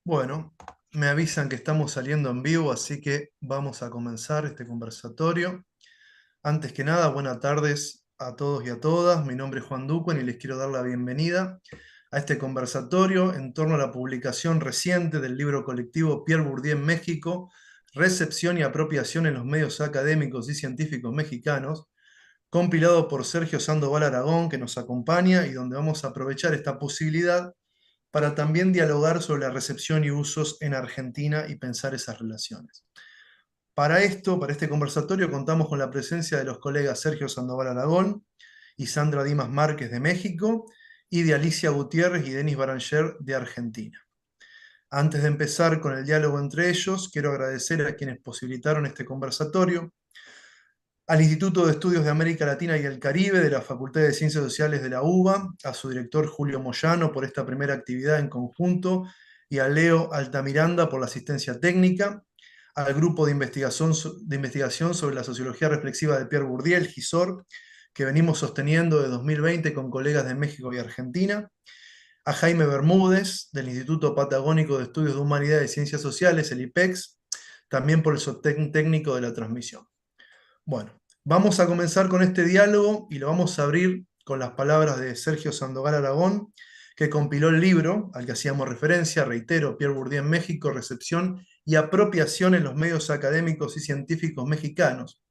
Bueno, me avisan que estamos saliendo en vivo, así que vamos a comenzar este conversatorio. Antes que nada, buenas tardes a todos y a todas. Mi nombre es Juan Ducuen y les quiero dar la bienvenida a este conversatorio en torno a la publicación reciente del libro colectivo Pierre Bourdieu en México, Recepción y apropiación en los medios académicos y científicos mexicanos, compilado por Sergio Sandoval Aragón, que nos acompaña y donde vamos a aprovechar esta posibilidad para también dialogar sobre la recepción y usos en Argentina y pensar esas relaciones. Para esto, para este conversatorio, contamos con la presencia de los colegas Sergio Sandoval Aragón y Sandra Dimas Márquez de México, y de Alicia Gutiérrez y Denis Baranger de Argentina. Antes de empezar con el diálogo entre ellos, quiero agradecer a quienes posibilitaron este conversatorio: al Instituto de Estudios de América Latina y el Caribe de la Facultad de Ciencias Sociales de la UBA, a su director Julio Moyano por esta primera actividad en conjunto, y a Leo Altamiranda por la asistencia técnica, al Grupo de investigación sobre la Sociología Reflexiva de Pierre Bourdieu, el GISOR, que venimos sosteniendo de 2020 con colegas de México y Argentina, a Jaime Bermúdez, del Instituto Patagónico de Estudios de Humanidad y Ciencias Sociales, el IPEX, también por el sostén técnico de la transmisión. Bueno, vamos a comenzar con este diálogo y lo vamos a abrir con las palabras de Sergio Sandoval Aragón, que compiló el libro al que hacíamos referencia, reitero, Pierre Bourdieu en México, Recepción y apropiación en los medios académicos y científicos mexicanos.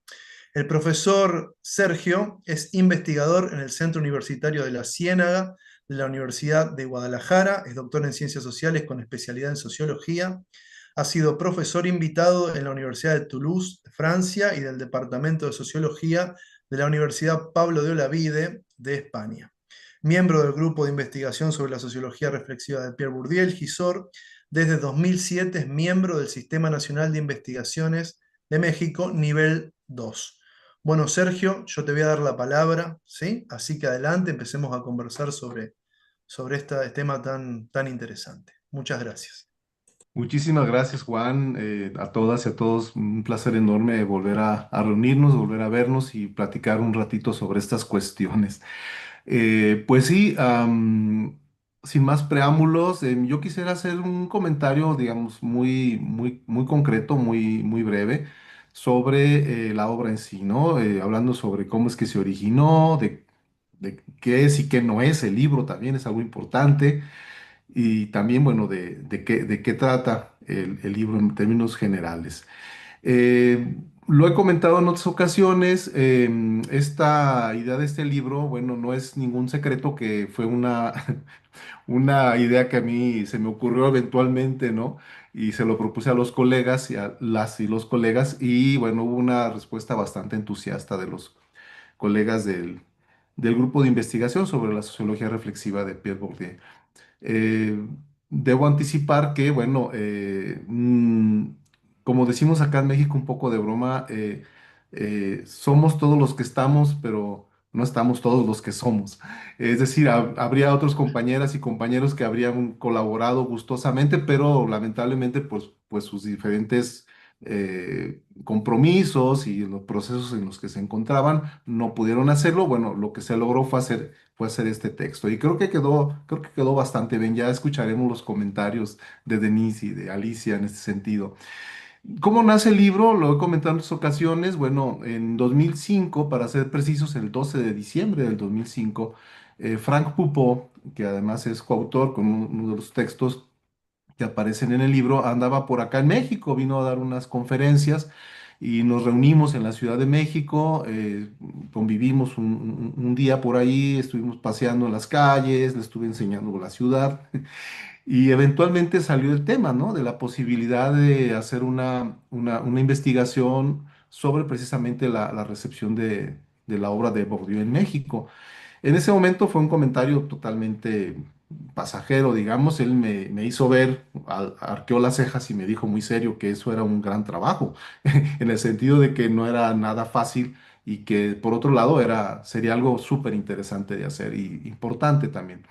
El profesor Sergio es investigador en el Centro Universitario de la Ciénaga de la Universidad de Guadalajara, es doctor en Ciencias Sociales con especialidad en Sociología. Ha sido profesor invitado en la Universidad de Toulouse, de Francia, y del Departamento de Sociología de la Universidad Pablo de Olavide, de España. Miembro del Grupo de Investigación sobre la Sociología Reflexiva de Pierre Bourdieu, el GISOR. Desde 2007 es miembro del Sistema Nacional de Investigaciones de México, nivel 2. Bueno, Sergio, yo te voy a dar la palabra, ¿sí? Así que adelante, empecemos a conversar sobre este tema tan interesante. Muchas gracias. Muchísimas gracias, Juan, a todas y a todos. Un placer enorme volver a reunirnos, volver a vernos y platicar un ratito sobre estas cuestiones. Pues sí, sin más preámbulos, yo quisiera hacer un comentario, digamos, muy concreto, muy breve sobre la obra en sí, ¿no? Hablando sobre cómo es que se originó, de qué es y qué no es el libro, también es algo importante. Y también, bueno, de qué trata el libro en términos generales. Lo he comentado en otras ocasiones, esta idea de este libro, bueno, no es ningún secreto que fue una idea que a mí se me ocurrió eventualmente, ¿no? Y se lo propuse a los colegas y a las y los colegas, y bueno, hubo una respuesta bastante entusiasta de los colegas del grupo de investigación sobre la sociología reflexiva de Pierre Bourdieu. Eh, Debo anticipar que, bueno, como decimos acá en México, un poco de broma, somos todos los que estamos, pero no estamos todos los que somos. Es decir, habría otros compañeras y compañeros que habrían colaborado gustosamente, pero lamentablemente, pues sus diferentes compromisos y los procesos en los que se encontraban no pudieron hacerlo. Bueno, lo que se logró fue hacer este texto. Y creo que quedó bastante bien. Ya escucharemos los comentarios de Denise y de Alicia en este sentido. ¿Cómo nace el libro? Lo he comentado en otras ocasiones. Bueno, en 2005, para ser precisos, el 12 de diciembre del 2005, Frank Pupo, que además es coautor con uno de los textos que aparecen en el libro, andaba por acá en México, vino a dar unas conferencias y nos reunimos en la Ciudad de México, convivimos un día por ahí, estuvimos paseando en las calles, le estuve enseñando la ciudad y eventualmente salió el tema, ¿no? De la posibilidad de hacer una investigación sobre precisamente la recepción de la obra de Bourdieu en México. En ese momento fue un comentario totalmente pasajero, digamos. Él me hizo ver, arqueó las cejas y me dijo muy serio que eso era un gran trabajo, en el sentido de que no era nada fácil y que por otro lado sería algo súper interesante de hacer y importante también,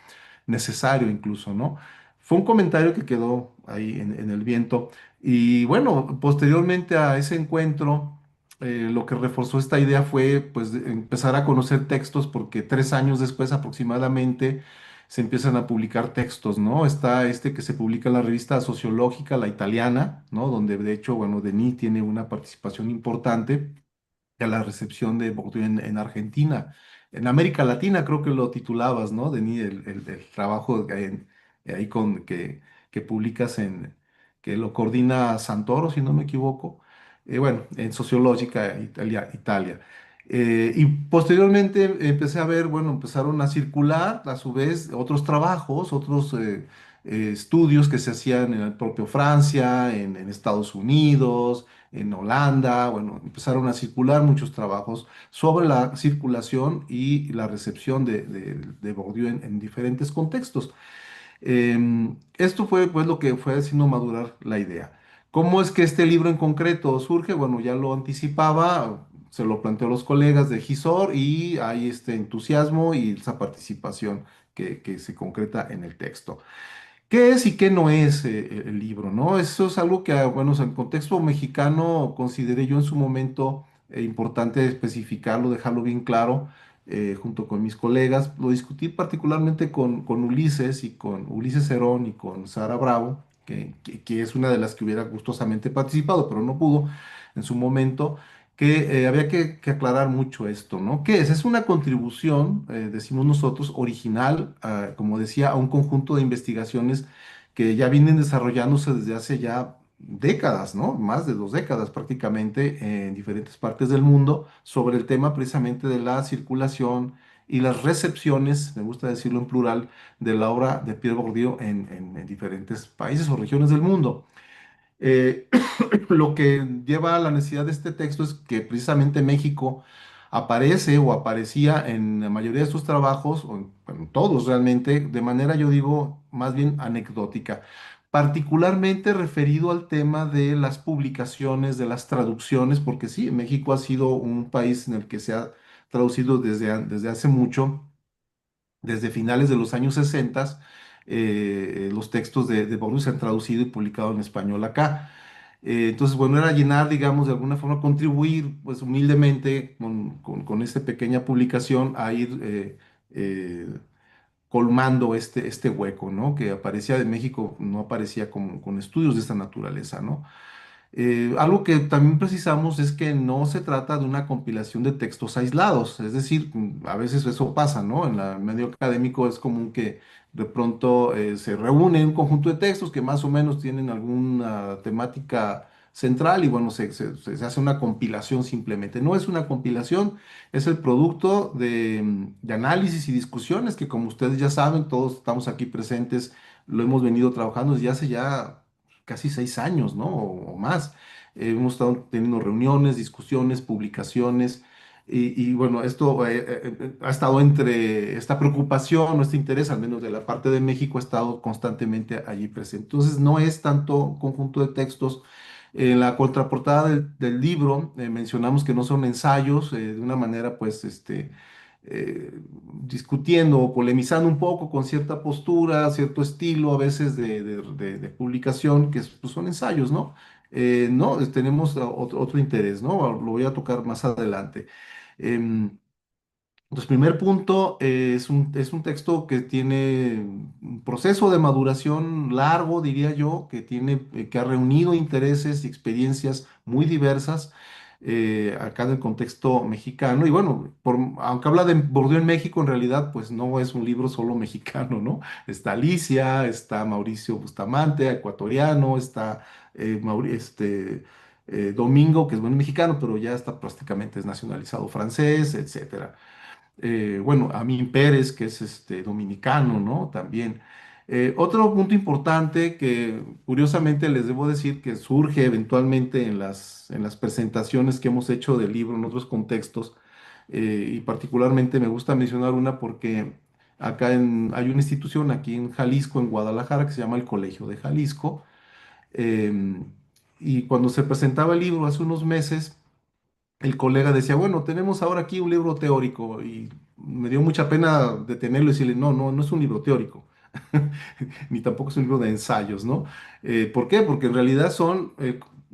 necesario incluso, ¿no? Fue un comentario que quedó ahí en el viento. Y bueno, posteriormente a ese encuentro, lo que reforzó esta idea fue pues empezar a conocer textos porque 3 años después aproximadamente se empiezan a publicar textos, ¿no? Está este que se publica en la revista sociológica, la italiana, ¿no? Donde de hecho, bueno, Denis tiene una participación importante a la recepción de Bourdieu en Argentina. En América Latina creo que lo titulabas, ¿no? Denis, el trabajo ahí que publicas que lo coordina Santoro, si no me equivoco. Bueno, en Sociológica Italia. Y posteriormente empecé a ver, bueno, empezaron a circular a su vez otros trabajos, otros estudios que se hacían en el propio Francia, en Estados Unidos, en Holanda, bueno, empezaron a circular muchos trabajos sobre la circulación y la recepción de Bourdieu en diferentes contextos. Esto fue pues lo que fue haciendo madurar la idea. ¿Cómo es que este libro en concreto surge? Bueno, ya lo anticipaba, se lo planteó a los colegas de Gisor y hay este entusiasmo y esa participación que se concreta en el texto. ¿Qué es y qué no es el libro, no? Eso es algo que, bueno, en contexto mexicano consideré yo en su momento importante especificarlo, dejarlo bien claro, junto con mis colegas. Lo discutí particularmente con Ulises y con Ulises Herón y con Sara Bravo, que es una de las que hubiera gustosamente participado, pero no pudo en su momento, que había que aclarar mucho esto, ¿no? ¿Qué es? Es una contribución, decimos nosotros, original, como decía, a un conjunto de investigaciones que ya vienen desarrollándose desde hace ya décadas, ¿no? Más de 2 décadas prácticamente en diferentes partes del mundo sobre el tema precisamente de la circulación y las recepciones, me gusta decirlo en plural, de la obra de Pierre Bourdieu en diferentes países o regiones del mundo. Eh, lo que lleva a la necesidad de este texto es que precisamente México aparece o aparecía en la mayoría de sus trabajos, o en todos realmente, de manera, yo digo, más bien anecdótica, particularmente referido al tema de las publicaciones, de las traducciones, porque sí, México ha sido un país en el que se ha traducido desde hace mucho, desde finales de los años 60, los textos de Borges se han traducido y publicado en español acá. Entonces, bueno, era llenar, digamos, de alguna forma, contribuir, pues humildemente, con esta pequeña publicación a ir colmando este hueco, ¿no? Que aparecía de México, no aparecía con estudios de esta naturaleza, ¿no? Algo que también precisamos es que no se trata de una compilación de textos aislados, es decir, a veces eso pasa, ¿no? En el medio académico es común que de pronto se reúne un conjunto de textos que más o menos tienen alguna temática central y bueno, se hace una compilación simplemente. No es una compilación, es el producto de análisis y discusiones que como ustedes ya saben, todos estamos aquí presentes, lo hemos venido trabajando desde hace ya casi 6 años, ¿no? O más. Hemos estado teniendo reuniones, discusiones, publicaciones, y bueno, esto ha estado entre esta preocupación o este interés, al menos de la parte de México, ha estado constantemente allí presente. Entonces, no es tanto conjunto de textos. En la contraportada del libro mencionamos que no son ensayos, de una manera, pues, eh, discutiendo o polemizando un poco con cierta postura, cierto estilo a veces de publicación, que pues, son ensayos, ¿no? No, tenemos otro interés, ¿no? Lo voy a tocar más adelante. Em, entonces, primer punto, es un texto que tiene un proceso de maduración largo, diría yo, que ha reunido intereses y experiencias muy diversas acá en el contexto mexicano. Y bueno, aunque habla de Bourdieu en México, en realidad, pues no es un libro solo mexicano, ¿no? Está Alicia, está Mauricio Bustamante, ecuatoriano, está Domingo, que es buen mexicano, pero ya está prácticamente es nacionalizado francés, etcétera. Bueno, Amin Pérez, que es dominicano, ¿no? También. Otro punto importante que curiosamente les debo decir que surge eventualmente en las presentaciones que hemos hecho del libro en otros contextos, y particularmente me gusta mencionar una porque hay una institución aquí en Jalisco, en Guadalajara, que se llama el Colegio de Jalisco, em, y cuando se presentaba el libro hace unos meses, el colega decía, bueno, tenemos ahora aquí un libro teórico y me dio mucha pena detenerlo y decirle, no, no, no es un libro teórico, ni tampoco es un libro de ensayos, ¿no? ¿Por qué? Porque en realidad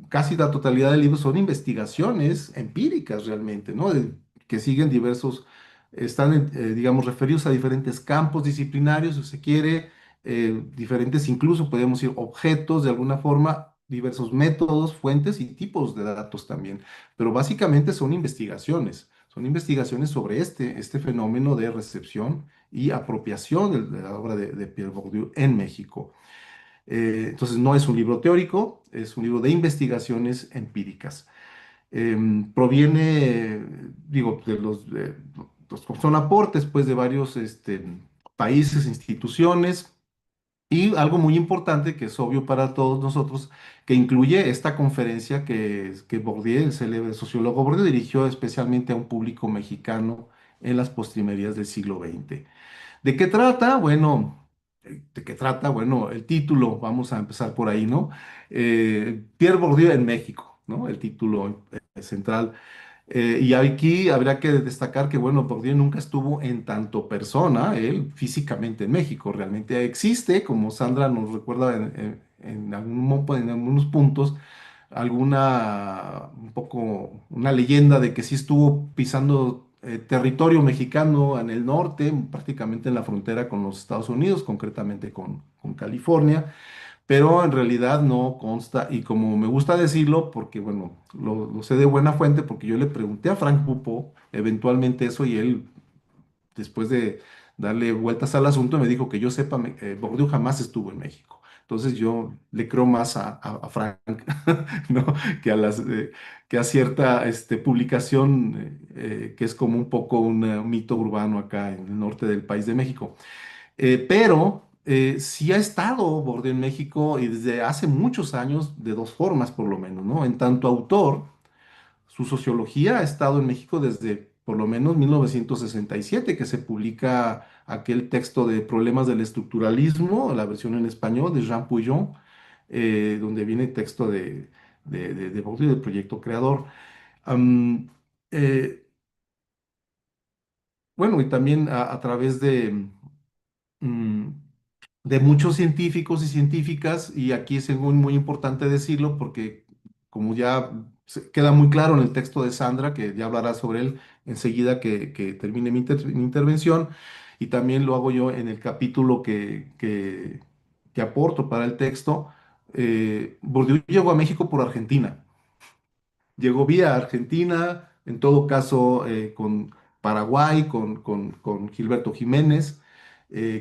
casi la totalidad del libro son investigaciones empíricas realmente, ¿no? Que siguen diversos están, digamos, referidos a diferentes campos disciplinarios, si se quiere, diferentes, incluso podemos decir objetos de alguna forma, diversos métodos, fuentes y tipos de datos también. Pero básicamente son investigaciones sobre este fenómeno de recepción y apropiación de la obra de Pierre Bourdieu en México. Entonces, no es un libro teórico, es un libro de investigaciones empíricas. Proviene, digo, son aportes pues, de varios países, instituciones, y algo muy importante que es obvio para todos nosotros, que incluye esta conferencia que Bourdieu, el célebre sociólogo Bourdieu, dirigió especialmente a un público mexicano en las postrimerías del siglo XX. ¿De qué trata? Bueno, ¿de qué trata? Bueno, el título, vamos a empezar por ahí, ¿no? Pierre Bourdieu en México, ¿no? El título central. Y aquí habría que destacar que, bueno, Bourdieu nunca estuvo en tanto persona, él físicamente en México, realmente existe, como Sandra nos recuerda en algunos puntos, un poco, una leyenda de que sí estuvo pisando territorio mexicano en el norte, prácticamente en la frontera con los Estados Unidos, concretamente con California, pero en realidad no consta, y como me gusta decirlo, porque bueno, lo sé de buena fuente, porque yo le pregunté a Frank Pupo eventualmente eso, y él, después de darle vueltas al asunto, me dijo que yo sepa, Bourdieu jamás estuvo en México. Entonces yo le creo más a Frank, ¿no? que a que a cierta publicación que es como un poco un mito urbano acá en el norte del país de México. Pero sí ha estado Bourdieu en México y desde hace muchos años, de dos formas por lo menos, ¿no? En tanto autor, su sociología ha estado en México desde por lo menos 1967, que se publica aquel texto de Problemas del Estructuralismo, la versión en español de Jean Pouillon, donde viene el texto de Bourdieu, del proyecto creador. Am, eh, bueno, y también a través mm, de muchos científicos y científicas, y aquí es muy importante decirlo porque como ya queda muy claro en el texto de Sandra, que ya hablará sobre él enseguida que termine mi intervención, y también lo hago yo en el capítulo que aporto para el texto. Bourdieu llegó a México por Argentina. Llegó vía Argentina, en todo caso con Paraguay, con Gilberto Jiménez,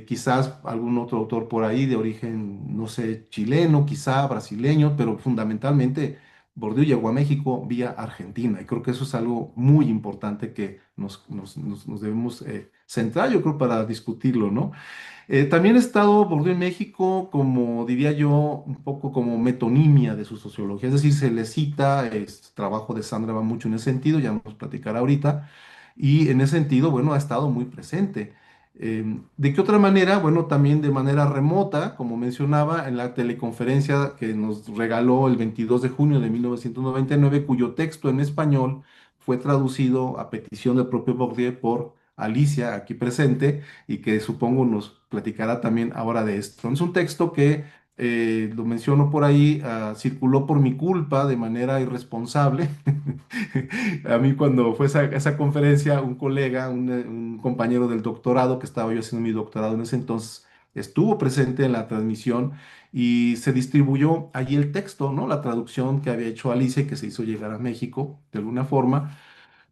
quizás algún otro autor por ahí de origen, no sé, chileno, quizá brasileño, pero fundamentalmente Bourdieu llegó a México vía Argentina. Y creo que eso es algo muy importante que nos debemos centrar, yo creo, para discutirlo, ¿no? También ha estado Bourdieu en México como, diría yo, un poco como metonimia de su sociología, es decir, se le cita, el trabajo de Sandra va mucho en ese sentido, ya nos platicará ahorita, y en ese sentido, bueno, ha estado muy presente. ¿De qué otra manera? Bueno, también de manera remota, como mencionaba, en la teleconferencia que nos regaló el 22 de junio de 1999, cuyo texto en español fue traducido a petición del propio Bourdieu por Alicia, aquí presente, y que supongo nos platicará también ahora de esto. Es un texto que, lo menciono por ahí, circuló por mi culpa de manera irresponsable. A mí cuando fue esa conferencia, un colega, un compañero del doctorado, que estaba yo haciendo mi doctorado en ese entonces, estuvo presente en la transmisión y se distribuyó allí el texto, ¿no? La traducción que había hecho Alicia y que se hizo llegar a México de alguna forma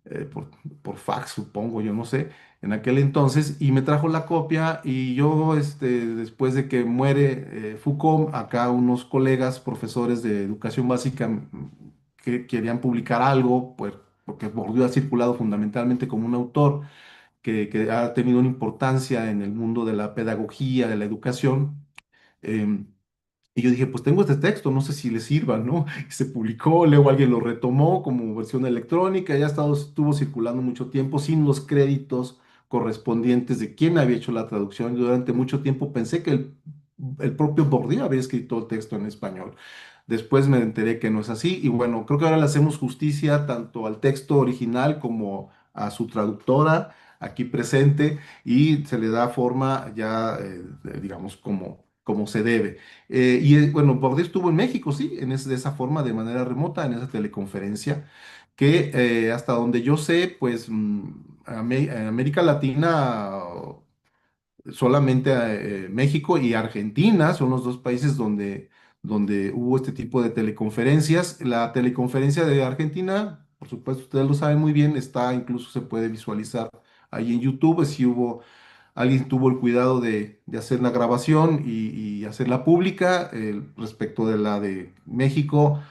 eh, por, por fax, supongo, yo no sé, en aquel entonces, y me trajo la copia y yo, después de que muere Foucault, acá unos colegas, profesores de educación básica, que querían publicar algo, pues, porque Bourdieu ha circulado fundamentalmente como un autor que ha tenido una importancia en el mundo de la pedagogía, de la educación. em, y yo dije, pues tengo este texto, no sé si le sirva, ¿no? Y se publicó, luego alguien lo retomó como versión electrónica, ya estuvo circulando mucho tiempo sin los créditos correspondientes de quién había hecho la traducción. Yo durante mucho tiempo pensé que el propio Bourdieu había escrito el texto en español. Después me enteré que no es así y bueno, creo que ahora le hacemos justicia tanto al texto original como a su traductora aquí presente y se le da forma ya, digamos, como se debe. Bueno, Bourdieu estuvo en México, sí, de esa forma, de manera remota, en esa teleconferencia, que hasta donde yo sé, pues En América Latina solamente México y Argentina son los dos países donde hubo este tipo de teleconferencias. La teleconferencia de Argentina, por supuesto, ustedes lo saben muy bien, está, incluso se puede visualizar ahí en YouTube. Si hubo, alguien tuvo el cuidado de hacer la grabación y hacerla pública. Respecto de la de México,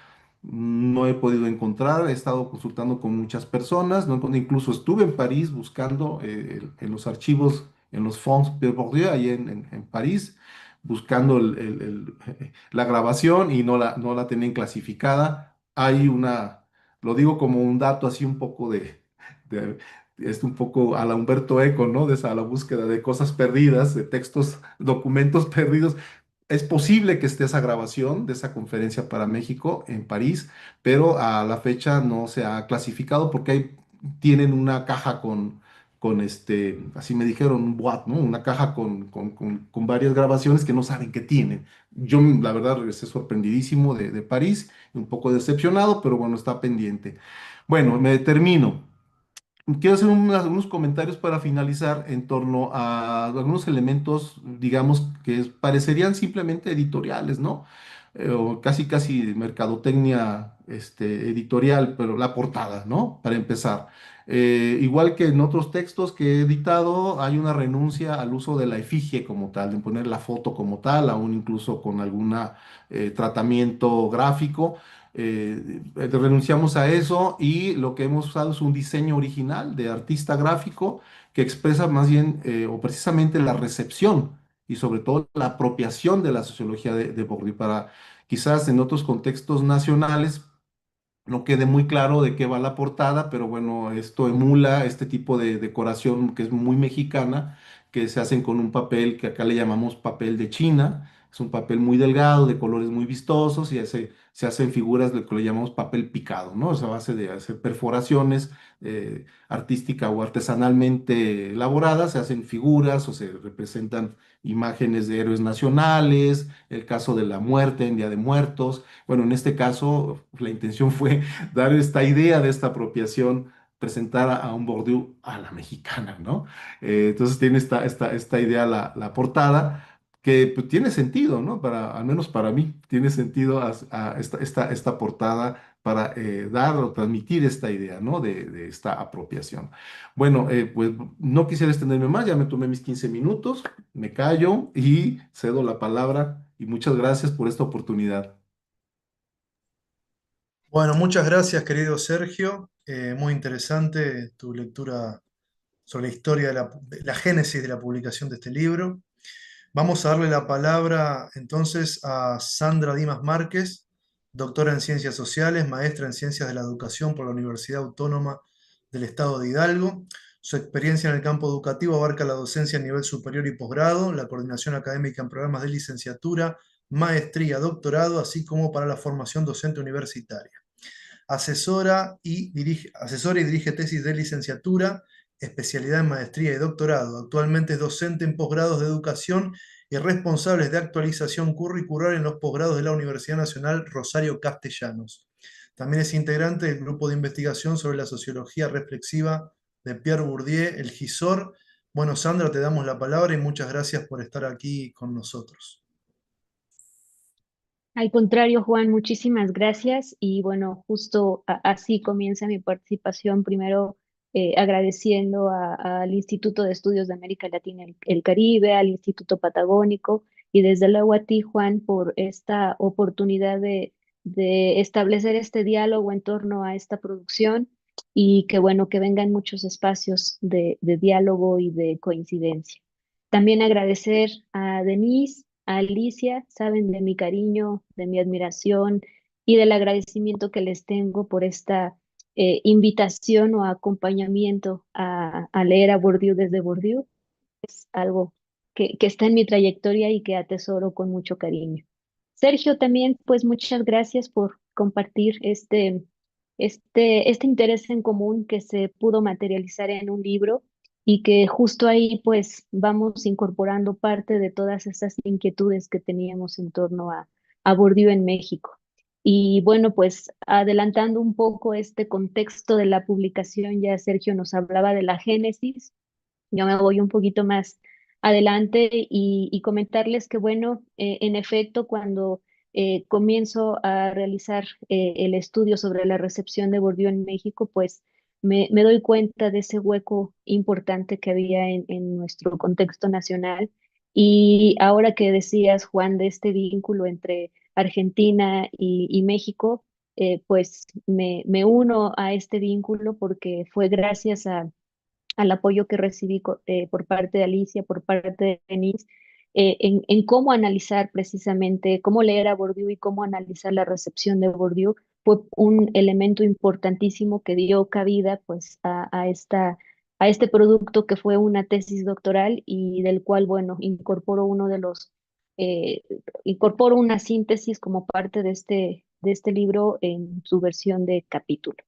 no he podido encontrar, he estado consultando con muchas personas, no encontré. Incluso estuve en París buscando en los archivos, en los fonds de Bourdieu, ahí en París, buscando la grabación y no la tenían clasificada. Hay una, lo digo como un dato así un poco de- es un poco a la Humberto Eco, ¿no? De esa, a la búsqueda de cosas perdidas, de textos, documentos perdidos. Es posible que esté esa grabación de esa conferencia para México en París, pero a la fecha no se ha clasificado porque tienen una caja así me dijeron, un boîte, ¿no? Una caja con varias grabaciones que no saben qué tienen. Yo, la verdad, regresé sorprendidísimo de París, un poco decepcionado, pero bueno, está pendiente. Bueno, me termino. Quiero hacer unos comentarios para finalizar en torno a algunos elementos, digamos, que parecerían simplemente editoriales, ¿no? O casi, casi mercadotecnia, editorial, pero la portada, ¿no? Para empezar. Igual que en otros textos que he editado, hay una renuncia al uso de la efigie como tal, de poner la foto como tal, aún incluso con algún tratamiento gráfico. Renunciamos a eso y lo que hemos usado es un diseño original de artista gráfico que expresa más bien o precisamente la recepción y sobre todo la apropiación de la sociología de Bourdieu para quizás en otros contextos nacionales no quede muy claro de qué va la portada, pero bueno, esto emula este tipo de decoración que es muy mexicana, que se hacen con un papel que acá le llamamos papel de China. Es un papel muy delgado, de colores muy vistosos y se hacen figuras de lo que le llamamos papel picado, ¿no? Es a base de hacer perforaciones artística o artesanalmente elaboradas, se hacen figuras o se representan imágenes de héroes nacionales, el caso de la muerte en Día de Muertos. Bueno, en este caso, la intención fue dar esta idea de esta apropiación, presentar a un Bourdieu a la mexicana, ¿no? Entonces tiene esta idea la portada, que pues, tiene sentido, ¿no? Al menos para mí, tiene sentido esta portada para dar o transmitir esta idea, ¿no? De esta apropiación. Bueno, pues no quisiera extenderme más, ya me tomé mis 15 minutos, me callo y cedo la palabra y muchas gracias por esta oportunidad. Bueno, muchas gracias, querido Sergio. Muy interesante tu lectura sobre la historia de la génesis de la publicación de este libro. Vamos a darle la palabra entonces a Sandra Dimas Márquez, doctora en Ciencias Sociales, maestra en Ciencias de la Educación por la Universidad Autónoma del Estado de Hidalgo. Su experiencia en el campo educativo abarca la docencia a nivel superior y posgrado, la coordinación académica en programas de licenciatura, maestría, doctorado, así como para la formación docente universitaria. Asesora y dirige tesis de licenciatura, especialidad en maestría y doctorado. Actualmente es docente en posgrados de educación y responsable de actualización curricular en los posgrados de la Universidad Nacional Rosario Castellanos. También es integrante del grupo de investigación sobre la sociología reflexiva de Pierre Bourdieu, el GISOR. Bueno, Sandra, te damos la palabra y muchas gracias por estar aquí con nosotros. Al contrario, Juan, muchísimas gracias. Y bueno, justo así comienza mi participación. Primero, agradeciendo al Instituto de Estudios de América Latina y el Caribe, al Instituto Patagónico y desde luego a ti, Juan, por esta oportunidad de establecer este diálogo en torno a esta producción y que bueno, que vengan muchos espacios de diálogo y de coincidencia. También agradecer a Denise, a Alicia, saben de mi cariño, de mi admiración y del agradecimiento que les tengo por esta invitación o acompañamiento a leer a Bourdieu desde Bourdieu. Es algo que está en mi trayectoria y que atesoro con mucho cariño. Sergio, también, pues muchas gracias por compartir este interés en común que se pudo materializar en un libro y que justo ahí pues vamos incorporando parte de todas esas inquietudes que teníamos en torno a Bourdieu en México. Y bueno, pues adelantando un poco este contexto de la publicación, ya Sergio nos hablaba de la génesis. Yo me voy un poquito más adelante y comentarles que, bueno, en efecto, cuando comienzo a realizar el estudio sobre la recepción de Bourdieu en México, pues me doy cuenta de ese hueco importante que había en nuestro contexto nacional. Y ahora que decías, Juan, de este vínculo entre Argentina y México, pues me uno a este vínculo porque fue gracias al apoyo que recibí por parte de Alicia, por parte de Denise, en cómo analizar precisamente, cómo leer a Bourdieu y cómo analizar la recepción de Bourdieu, fue un elemento importantísimo que dio cabida pues a este producto que fue una tesis doctoral y del cual, bueno, eh, incorporo una síntesis como parte de este libro en su versión de capítulo.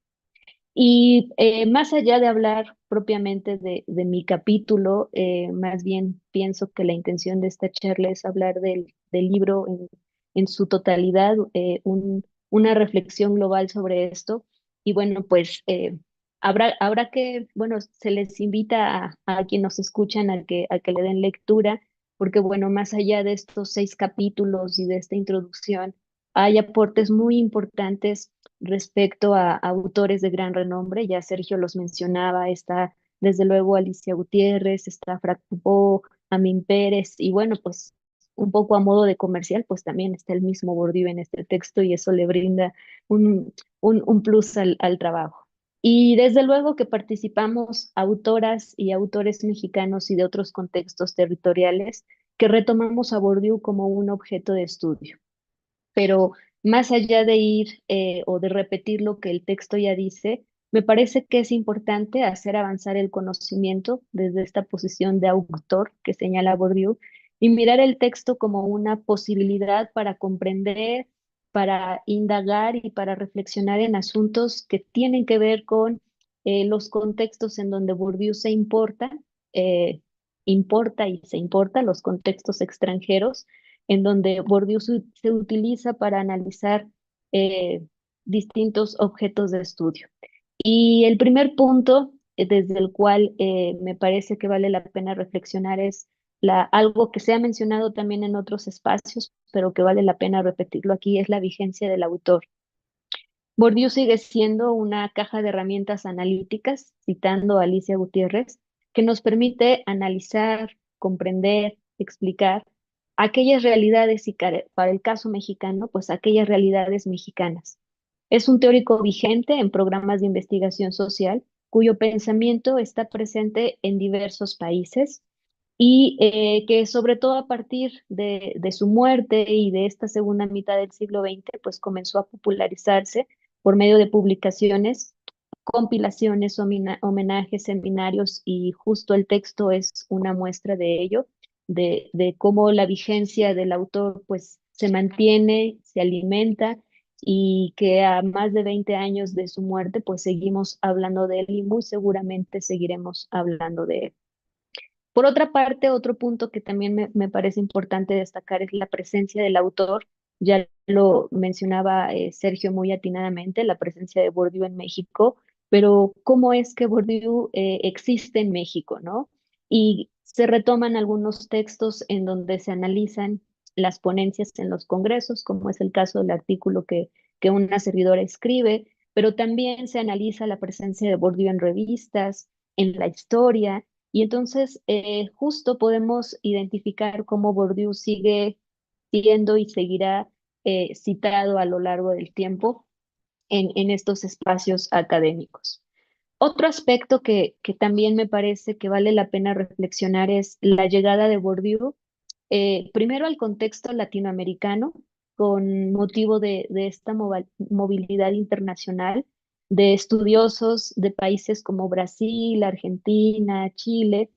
Y más allá de hablar propiamente de mi capítulo, más bien pienso que la intención de esta charla es hablar del libro en su totalidad, una reflexión global sobre esto. Y bueno, pues habrá que, bueno, se les invita a quienes nos escuchan a que le den lectura, porque bueno, más allá de estos 6 capítulos y de esta introducción, hay aportes muy importantes respecto a autores de gran renombre. Ya Sergio los mencionaba, está desde luego Alicia Gutiérrez, está Frank Foucault, Amin Pérez, y bueno, pues un poco a modo de comercial, pues también está el mismo Bourdieu en este texto y eso le brinda un, un plus al trabajo. Y desde luego que participamos autoras y autores mexicanos y de otros contextos territoriales que retomamos a Bourdieu como un objeto de estudio. Pero más allá de ir o de repetir lo que el texto ya dice, me parece que es importante hacer avanzar el conocimiento desde esta posición de autor que señala Bourdieu y mirar el texto como una posibilidad para comprender, para indagar y para reflexionar en asuntos que tienen que ver con los contextos en donde Bourdieu eh, importa y se importa, los contextos extranjeros en donde Bourdieu se utiliza para analizar eh, distintos objetos de estudio. Y el primer punto desde el cual me parece que vale la pena reflexionar es algo que se ha mencionado también en otros espacios, pero que vale la pena repetirlo aquí, es la vigencia del autor. Bourdieu sigue siendo una caja de herramientas analíticas, citando a Alicia Gutiérrez, que nos permite analizar, comprender, explicar aquellas realidades y para el caso mexicano, pues aquellas realidades mexicanas. Es un teórico vigente en programas de investigación social cuyo pensamiento está presente en diversos países y que sobre todo a partir de su muerte y de esta segunda mitad del siglo XX, pues comenzó a popularizarse por medio de publicaciones, compilaciones, homenajes, seminarios y justo el texto es una muestra de ello, de cómo la vigencia del autor pues se mantiene, se alimenta y que a más de 20 años de su muerte pues seguimos hablando de él y muy seguramente seguiremos hablando de él. Por otra parte, otro punto que también me parece importante destacar es la presencia del autor. Ya lo mencionaba Sergio muy atinadamente, la presencia de Bourdieu en México, pero ¿cómo es que Bourdieu existe en México, no? Y se retoman algunos textos en donde se analizan las ponencias en los congresos, como es el caso del artículo que una servidora escribe, pero también se analiza la presencia de Bourdieu en revistas, en la historia y entonces justo podemos identificar cómo Bourdieu sigue siendo y seguirá citado a lo largo del tiempo en estos espacios académicos. Otro aspecto que también me parece que vale la pena reflexionar es la llegada de Bourdieu, primero al contexto latinoamericano, con motivo de esta movilidad internacional de estudiosos de países como Brasil, Argentina, Chile,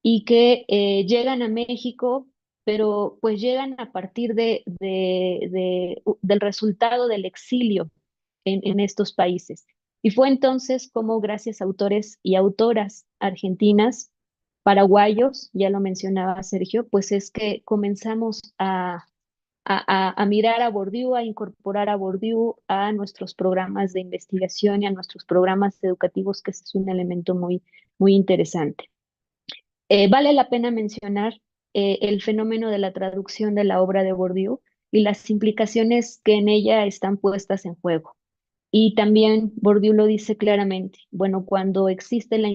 y que llegan a México, pero pues llegan a partir del resultado del exilio en estos países. Y fue entonces como gracias a autores y autoras argentinas, paraguayos, ya lo mencionaba Sergio, pues es que comenzamos a mirar a Bourdieu, a incorporar a Bourdieu a nuestros programas de investigación y a nuestros programas educativos, que ese es un elemento muy interesante. Vale la pena mencionar el fenómeno de la traducción de la obra de Bourdieu y las implicaciones que en ella están puestas en juego. Y también Bourdieu lo dice claramente, bueno, cuando existe la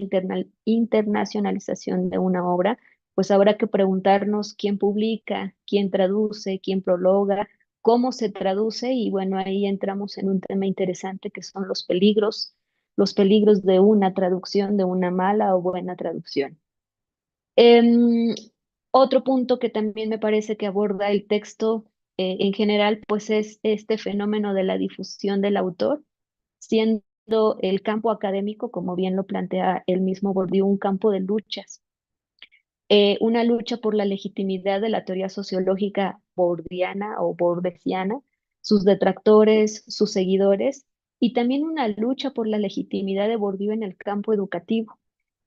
internacionalización de una obra, pues habrá que preguntarnos quién publica, quién traduce, quién prologa, cómo se traduce, y bueno, ahí entramos en un tema interesante que son los peligros de una traducción, de una mala o buena traducción. Em, Otro punto que también me parece que aborda el texto en general, pues es este fenómeno de la difusión del autor, siendo el campo académico, como bien lo plantea el mismo Bourdieu, un campo de luchas, una lucha por la legitimidad de la teoría sociológica bourdiana o bordesiana, sus detractores, sus seguidores, y también una lucha por la legitimidad de Bourdieu en el campo educativo.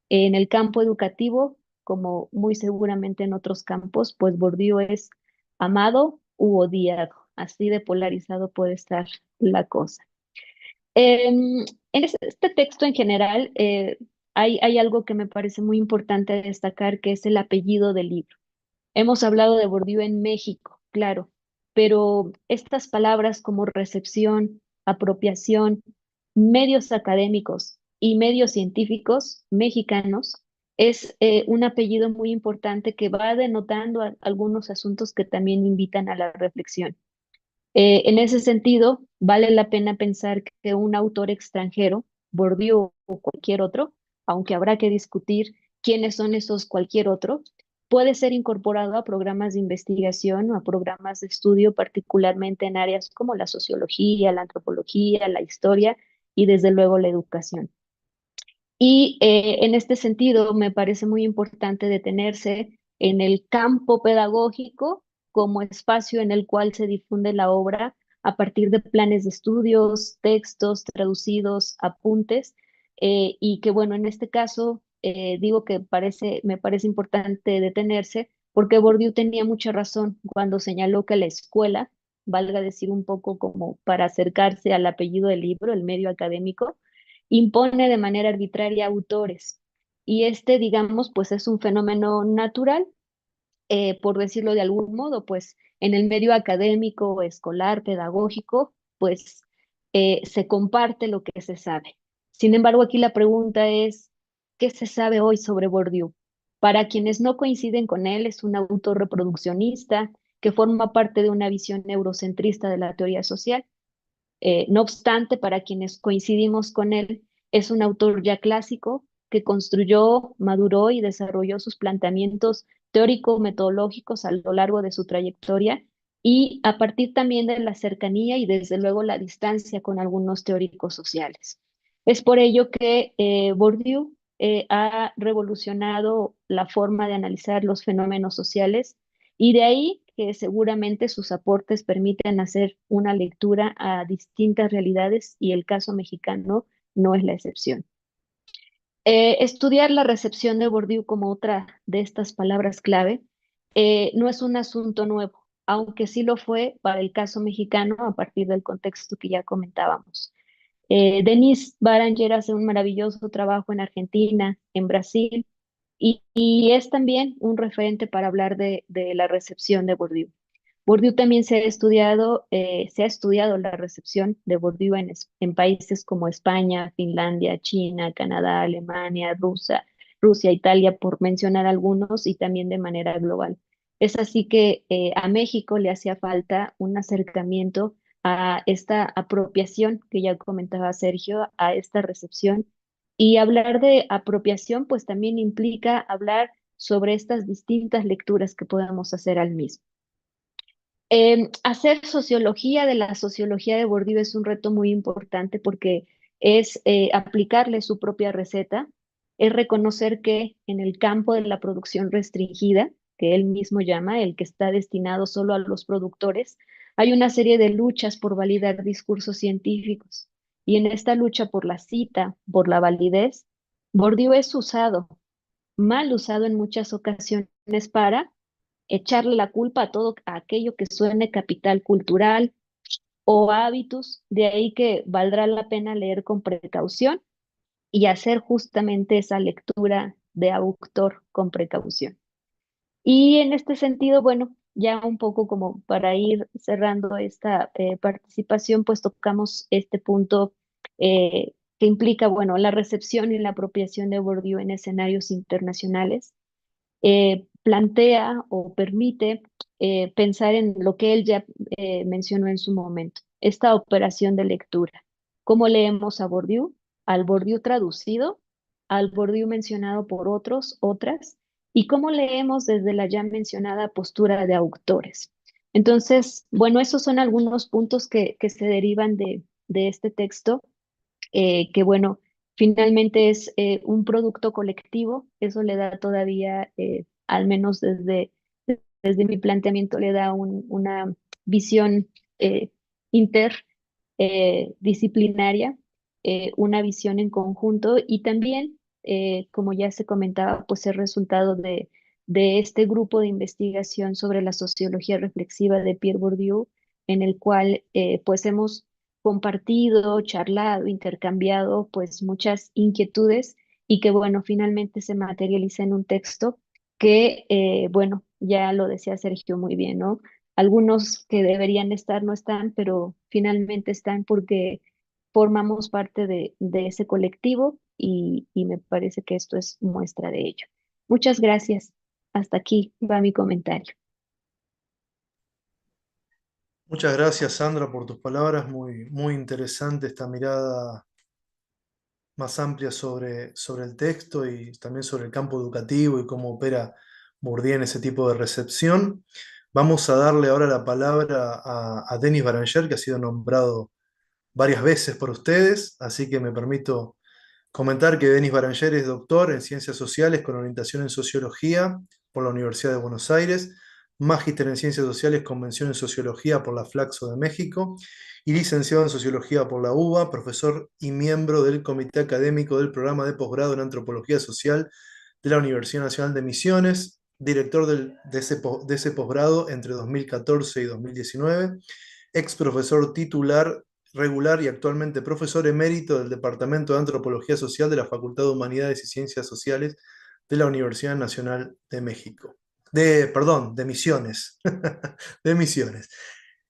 En el campo educativo, como muy seguramente en otros campos, pues Bourdieu es amado u odiado, así de polarizado puede estar la cosa. En este texto en general hay algo que me parece muy importante destacar, que es el apellido del libro. Hemos hablado de Bourdieu en México, claro, pero estas palabras como recepción, apropiación, medios académicos y medios científicos mexicanos es un apellido muy importante que va denotando algunos asuntos que también invitan a la reflexión. En ese sentido, vale la pena pensar que un autor extranjero, Bourdieu o cualquier otro, aunque habrá que discutir quiénes son esos cualquier otro, puede ser incorporado a programas de investigación o a programas de estudio, particularmente en áreas como la sociología, la antropología, la historia y desde luego la educación. Y en este sentido, me parece muy importante detenerse en el campo pedagógico como espacio en el cual se difunde la obra a partir de planes de estudios, textos traducidos, apuntes, y que bueno, en este caso digo que me parece importante detenerse porque Bourdieu tenía mucha razón cuando señaló que la escuela, valga decir un poco como para acercarse al apellido del libro, el medio académico, impone de manera arbitraria autores. Y este, digamos, pues es un fenómeno natural, por decirlo de algún modo, pues en el medio académico, escolar, pedagógico, pues se comparte lo que se sabe. Sin embargo, aquí la pregunta es, ¿qué se sabe hoy sobre Bourdieu? Para quienes no coinciden con él, es un autor reproduccionista que forma parte de una visión eurocentrista de la teoría social. No obstante, para quienes coincidimos con él, es un autor ya clásico que construyó, maduró y desarrolló sus planteamientos teórico-metodológicos a lo largo de su trayectoria y a partir también de la cercanía y desde luego la distancia con algunos teóricos sociales. Es por ello que Bourdieu ha revolucionado la forma de analizar los fenómenos sociales y de ahí que seguramente sus aportes permiten hacer una lectura a distintas realidades y el caso mexicano no es la excepción. Estudiar la recepción de Bourdieu como otra de estas palabras clave no es un asunto nuevo, aunque sí lo fue para el caso mexicano a partir del contexto que ya comentábamos. Denise Baranger hace un maravilloso trabajo en Argentina, en Brasil, y es también un referente para hablar de la recepción de Bourdieu. Bourdieu también se ha estudiado la recepción de Bourdieu en países como España, Finlandia, China, Canadá, Alemania, Rusia, Italia, por mencionar algunos, y también de manera global. Es así que a México le hacía falta un acercamiento a esta apropiación que ya comentaba Sergio, a esta recepción. Y hablar de apropiación, pues también implica hablar sobre estas distintas lecturas que podemos hacer al mismo. Hacer sociología de la sociología de Bourdieu es un reto muy importante porque es aplicarle su propia receta, es reconocer que en el campo de la producción restringida, que él mismo llama, el que está destinado solo a los productores, hay una serie de luchas por validar discursos científicos. Y en esta lucha por la cita, por la validez, Bourdieu es usado, mal usado en muchas ocasiones para echarle la culpa a todo a aquello que suene capital cultural o hábitos, de ahí que valdrá la pena leer con precaución y hacer justamente esa lectura de autor con precaución. Y en este sentido, bueno, ya un poco como para ir cerrando esta participación, pues tocamos este punto que implica, bueno, la recepción y la apropiación de Bourdieu en escenarios internacionales. Plantea o permite pensar en lo que él ya mencionó en su momento, esta operación de lectura. ¿Cómo leemos a Bourdieu? Al Bourdieu traducido, al Bourdieu mencionado por otros, otras, y cómo leemos desde la ya mencionada postura de autores. Entonces, bueno, esos son algunos puntos que se derivan de este texto que bueno, finalmente es un producto colectivo, eso le da todavía, al menos desde mi planteamiento, le da una visión eh, interdisciplinaria, una visión en conjunto y también, como ya se comentaba, pues el resultado de este grupo de investigación sobre la sociología reflexiva de Pierre Bourdieu, en el cual pues hemos compartido, charlado, intercambiado pues muchas inquietudes y que bueno, finalmente se materializa en un texto que bueno, ya lo decía Sergio muy bien, ¿no? Algunos que deberían estar no están, pero finalmente están porque formamos parte de ese colectivo y me parece que esto es muestra de ello. Muchas gracias. Hasta aquí va mi comentario. Muchas gracias, Sandra, por tus palabras. Muy, muy interesante esta mirada más amplia sobre el texto y también sobre el campo educativo y cómo opera Bourdieu en ese tipo de recepción. Vamos a darle ahora la palabra a Denis Baranger, que ha sido nombrado varias veces por ustedes, así que me permito comentar que Denis Baranger es doctor en Ciencias Sociales con orientación en Sociología por la Universidad de Buenos Aires, magíster en Ciencias Sociales con mención en Sociología por la Flaxo de México y licenciado en Sociología por la UBA, profesor y miembro del Comité Académico del Programa de Posgrado en Antropología Social de la Universidad Nacional de Misiones, director de ese posgrado entre 2014 y 2019, ex profesor titular regular y actualmente profesor emérito del Departamento de Antropología Social de la Facultad de Humanidades y Ciencias Sociales de la Universidad Nacional de México. Perdón, de Misiones. De Misiones.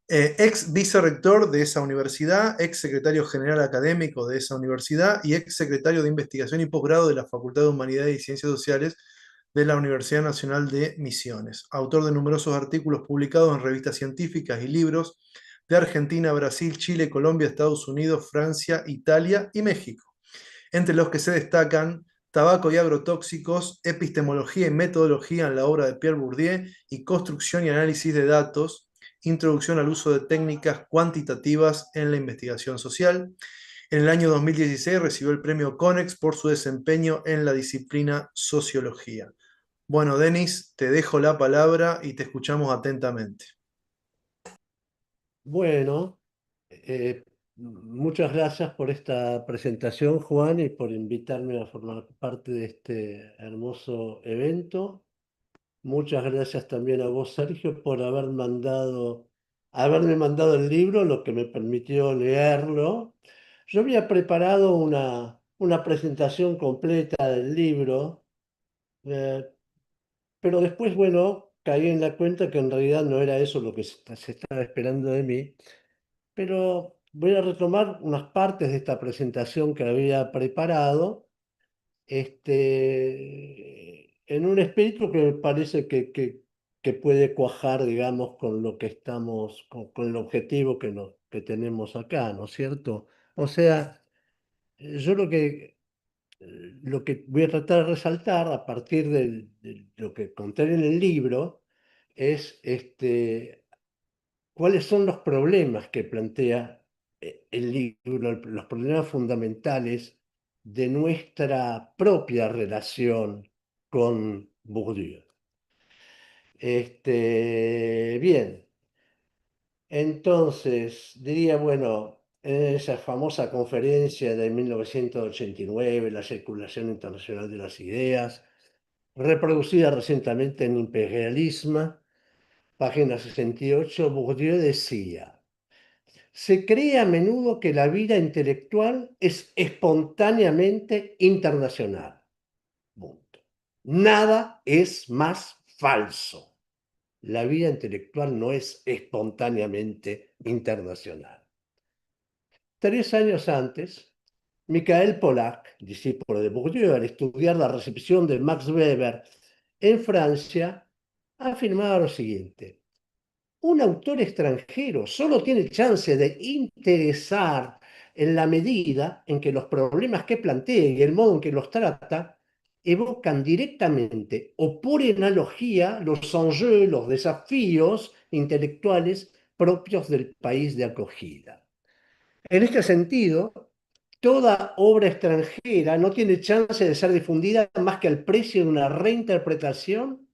Ex vicerrector de esa universidad, ex secretario general académico de esa universidad y ex secretario de investigación y posgrado de la Facultad de Humanidades y Ciencias Sociales de la Universidad Nacional de Misiones. Autor de numerosos artículos publicados en revistas científicas y libros de Argentina, Brasil, Chile, Colombia, Estados Unidos, Francia, Italia y México, entre los que se destacan Tabaco y agrotóxicos, epistemología y metodología en la obra de Pierre Bourdieu y construcción y análisis de datos, introducción al uso de técnicas cuantitativas en la investigación social. En el año 2016 recibió el premio CONEX por su desempeño en la disciplina sociología. Bueno, Denis, te dejo la palabra y te escuchamos atentamente. Bueno, muchas gracias por esta presentación, Juan, y por invitarme a formar parte de este hermoso evento. Muchas gracias también a vos, Sergio, por haberme mandado el libro, lo que me permitió leerlo. Yo había preparado una presentación completa del libro, eh, pero después, bueno, caí en la cuenta que en realidad no era eso lo que se estaba esperando de mí. Pero voy a retomar unas partes de esta presentación que había preparado, en un espíritu que me parece que puede cuajar, digamos, con lo que estamos, con el objetivo que tenemos acá, ¿no es cierto? O sea, yo lo que voy a tratar de resaltar a partir de lo que conté en el libro es cuáles son los problemas que plantea el libro, los problemas fundamentales de nuestra propia relación con Bourdieu. Bien, entonces diría, bueno, en esa famosa conferencia de 1989, la circulación internacional de las ideas, reproducida recientemente en Imperialismo, página 68, Bourdieu decía: se cree a menudo que la vida intelectual es espontáneamente internacional. Punto. Nada es más falso. La vida intelectual no es espontáneamente internacional. 3 años antes, Michael Pollack, discípulo de Bourdieu, al estudiar la recepción de Max Weber en Francia, afirmaba lo siguiente: un autor extranjero solo tiene chance de interesar en la medida en que los problemas que plantea y el modo en que los trata evocan directamente o por analogía los enjeux, los desafíos intelectuales propios del país de acogida. En este sentido, toda obra extranjera no tiene chance de ser difundida más que al precio de una reinterpretación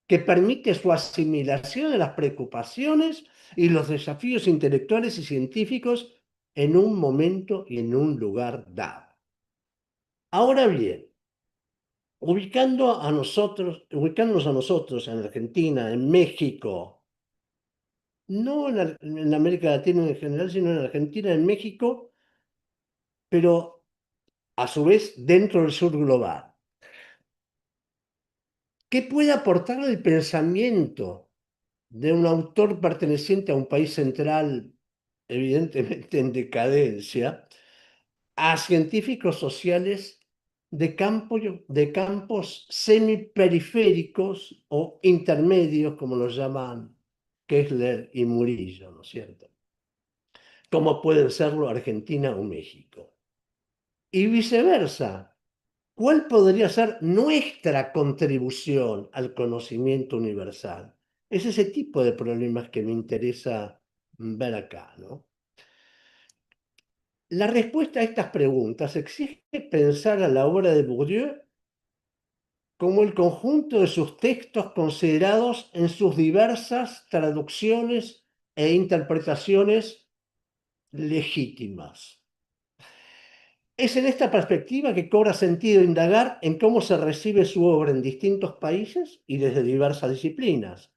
que permite su asimilación de las preocupaciones y los desafíos intelectuales y científicos en un momento y en un lugar dado. Ahora bien, ubicándonos a nosotros en Argentina, en México, no en América Latina en general, sino en Argentina, en México, pero a su vez dentro del sur global. ¿Qué puede aportar el pensamiento de un autor perteneciente a un país central, evidentemente en decadencia, a científicos sociales de campos semiperiféricos o intermedios, como los llaman Kessler y Murillo, ¿no es cierto? Como pueden serlo Argentina o México. Y viceversa, ¿cuál podría ser nuestra contribución al conocimiento universal? Es ese tipo de problemas que me interesa ver acá, ¿no? La respuesta a estas preguntas exige pensar a la obra de Bourdieu como el conjunto de sus textos considerados en sus diversas traducciones e interpretaciones legítimas. Es en esta perspectiva que cobra sentido indagar en cómo se recibe su obra en distintos países y desde diversas disciplinas.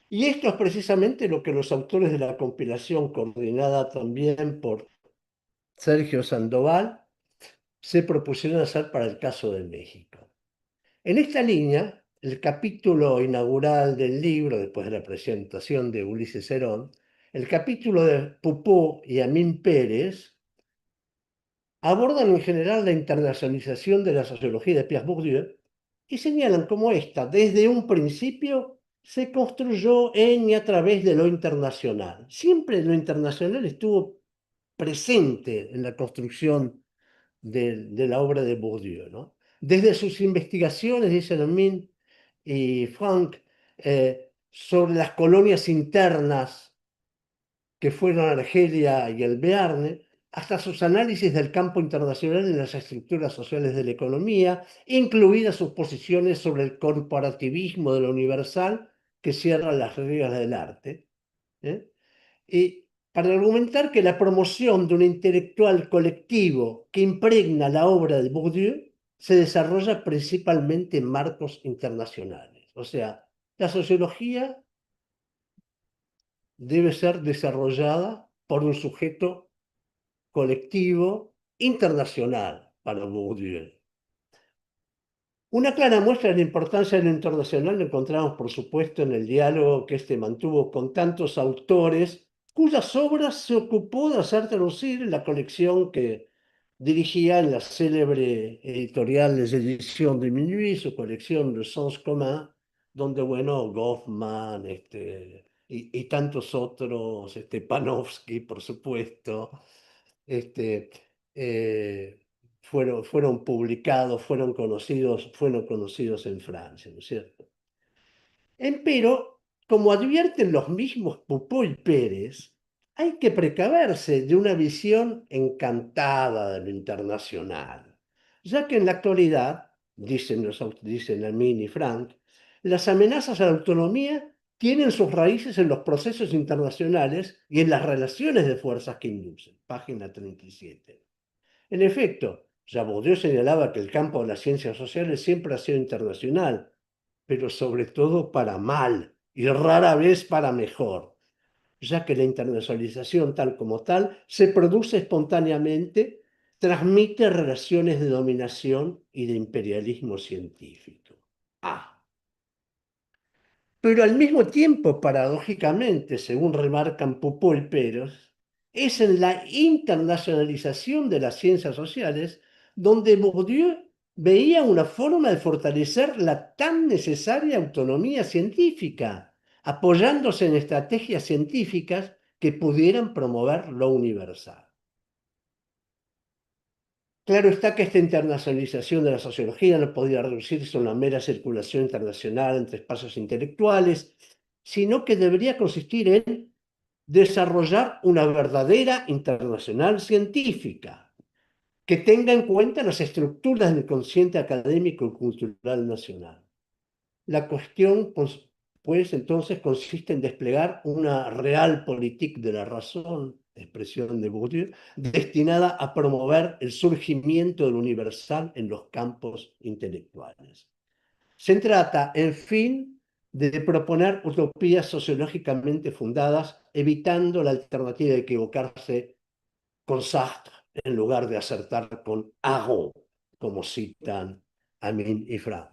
Y esto es precisamente lo que los autores de la compilación, coordinada también por Sergio Sandoval, se propusieron hacer para el caso de México. En esta línea, el capítulo inaugural del libro, después de la presentación de Ulises Herón, el capítulo de Pupó y Amín Pérez, abordan en general la internacionalización de la sociología de Pierre Bourdieu y señalan cómo ésta, desde un principio, se construyó en y a través de lo internacional. Siempre lo internacional estuvo presente en la construcción de la obra de Bourdieu, ¿no? Desde sus investigaciones, dicen Amin y Frank, sobre las colonias internas que fueron Argelia y el Bearne, hasta sus análisis del campo internacional en las estructuras sociales de la economía, incluidas sus posiciones sobre el corporativismo de lo universal que cierra las reglas del arte. ¿Eh? Y para argumentar que la promoción de un intelectual colectivo que impregna la obra de Bourdieu se desarrolla principalmente en marcos internacionales. O sea, la sociología debe ser desarrollada por un sujeto colectivo internacional para Bourdieu. Una clara muestra de la importancia de lo internacional lo encontramos, por supuesto, en el diálogo que éste mantuvo con tantos autores cuyas obras se ocupó de hacer traducir en la colección que dirigía en la célebre editorial Les Editions de Minuit, su colección Le Sens Commun, donde, bueno, Goffman y tantos otros, Panofsky, por supuesto, este, eh, fueron publicados, fueron conocidos en Francia, ¿no es cierto? Empero, como advierten los mismos Pupó y Pérez, hay que precaverse de una visión encantada de lo internacional, ya que en la actualidad, dicen Amin y Frank, las amenazas a la autonomía tienen sus raíces en los procesos internacionales y en las relaciones de fuerzas que inducen. Página 37. En efecto, ya Bourdieu señalaba que el campo de las ciencias sociales siempre ha sido internacional, pero sobre todo para mal y rara vez para mejor, ya que la internacionalización tal como tal se produce espontáneamente, transmite relaciones de dominación y de imperialismo científico. Ah. Pero al mismo tiempo, paradójicamente, según remarcan Popó y Peros, es en la internacionalización de las ciencias sociales donde Bourdieu veía una forma de fortalecer la tan necesaria autonomía científica, apoyándose en estrategias científicas que pudieran promover lo universal. Claro está que esta internacionalización de la sociología no podía reducirse a una mera circulación internacional entre espacios intelectuales, sino que debería consistir en desarrollar una verdadera internacional científica que tenga en cuenta las estructuras del consciente académico y cultural nacional. La cuestión, pues, entonces consiste en desplegar una realpolitik de la razón, expresión de Bourdieu, destinada a promover el surgimiento del universal en los campos intelectuales. Se trata, en fin, de proponer utopías sociológicamente fundadas, evitando la alternativa de equivocarse con Sartre en lugar de acertar con Aron, como citan Amin y Frank,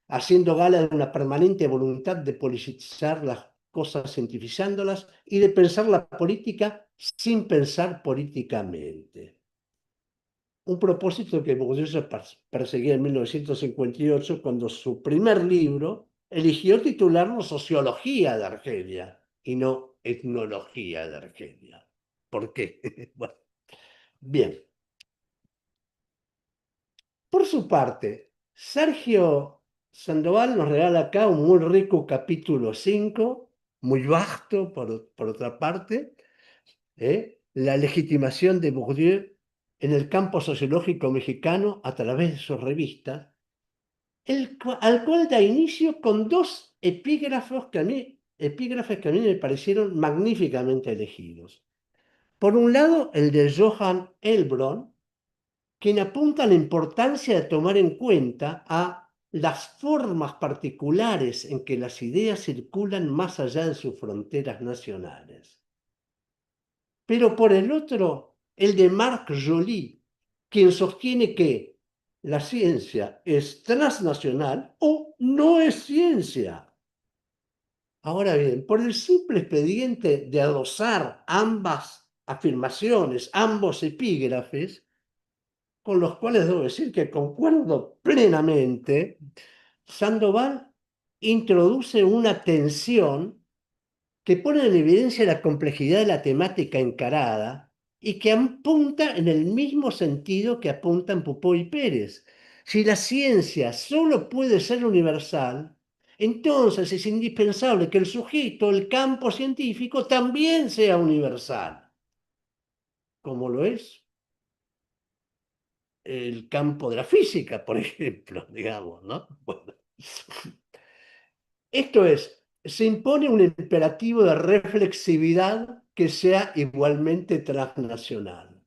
haciendo gala de una permanente voluntad de politizar las cosas, cientificándolas y de pensar la política sin pensar políticamente. Un propósito que Bourdieu perseguía en 1958 cuando su primer libro eligió titularlo Sociología de Argelia y no Etnología de Argelia. ¿Por qué? Bueno, bien. Por su parte, Sergio Sandoval nos regala acá un muy rico capítulo 5, muy vasto por otra parte, la legitimación de Bourdieu en el campo sociológico mexicano a través de sus revistas, al cual da inicio con dos epígrafes que a mí me parecieron magníficamente elegidos. Por un lado, el de Johan Elbron, quien apunta a la importancia de tomar en cuenta a las formas particulares en que las ideas circulan más allá de sus fronteras nacionales. Pero por el otro, el de Marc Joly, quien sostiene que la ciencia es transnacional o no es ciencia. Ahora bien, por el simple expediente de adosar ambas afirmaciones, ambos epígrafes, con los cuales debo decir que concuerdo plenamente, Sandoval introduce una tensión que pone en evidencia la complejidad de la temática encarada y que apunta en el mismo sentido que apuntan Popó y Pérez. Si la ciencia solo puede ser universal, entonces es indispensable que el sujeto, el campo científico, también sea universal, como lo es el campo de la física, por ejemplo, digamos, ¿no? Bueno. Esto es, se impone un imperativo de reflexividad que sea igualmente transnacional.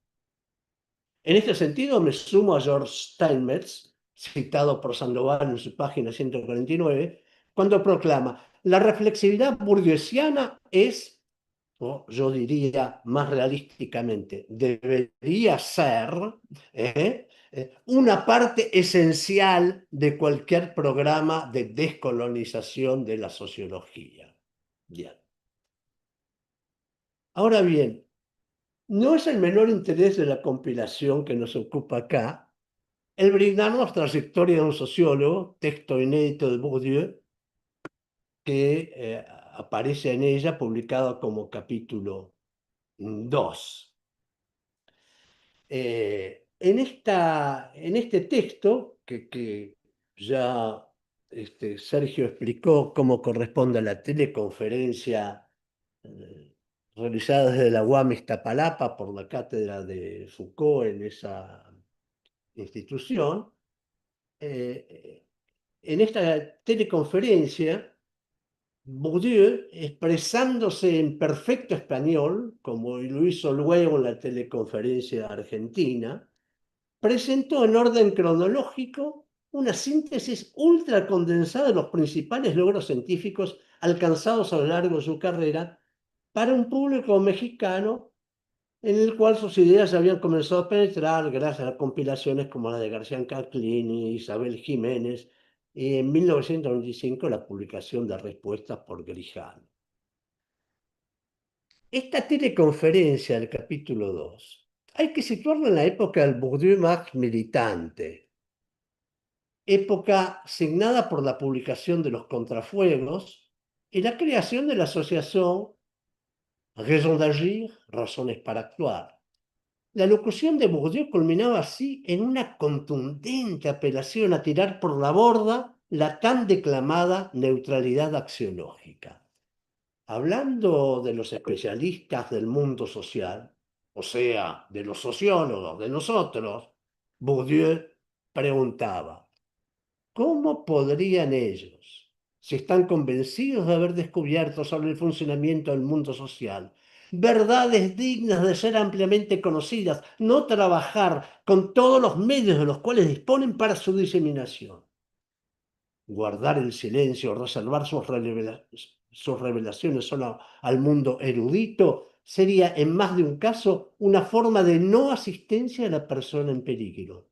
En este sentido, me sumo a George Steinmetz, citado por Sandoval en su página 149, cuando proclama: la reflexividad burguesiana es, o yo diría más realísticamente, debería ser una parte esencial de cualquier programa de descolonización de la sociología. Bien. Ahora bien, no es el menor interés de la compilación que nos ocupa acá el brindarnos trayectoria de un sociólogo, texto inédito de Bourdieu, que aparece en ella publicado como capítulo 2. En este texto, que ya Sergio explicó cómo corresponde a la teleconferencia realizada desde la UAM Iztapalapa por la cátedra de Foucault en esa institución, en esta teleconferencia, Bourdieu, expresándose en perfecto español, como lo hizo luego en la teleconferencia argentina, presentó en orden cronológico una síntesis ultra condensada de los principales logros científicos alcanzados a lo largo de su carrera para un público mexicano en el cual sus ideas habían comenzado a penetrar gracias a compilaciones como la de García Cacclini, Isabel Jiménez, y en 1925 la publicación de Respuestas por Grijano. Esta teleconferencia del capítulo 2 hay que situarla en la época del Bourdieu más militante, época signada por la publicación de Los Contrafuegos y la creación de la asociación Raison d'agir, Razones para actuar. La locución de Bourdieu culminaba así en una contundente apelación a tirar por la borda la tan declamada neutralidad axiológica. Hablando de los especialistas del mundo social, o sea, de los sociólogos, de nosotros, Bourdieu preguntaba: ¿cómo podrían ellos, si están convencidos de haber descubierto sobre el funcionamiento del mundo social, verdades dignas de ser ampliamente conocidas, no trabajar con todos los medios de los cuales disponen para su diseminación? Guardar el silencio, reservar sus revelaciones solo al mundo erudito, sería en más de un caso una forma de no asistencia a la persona en peligro.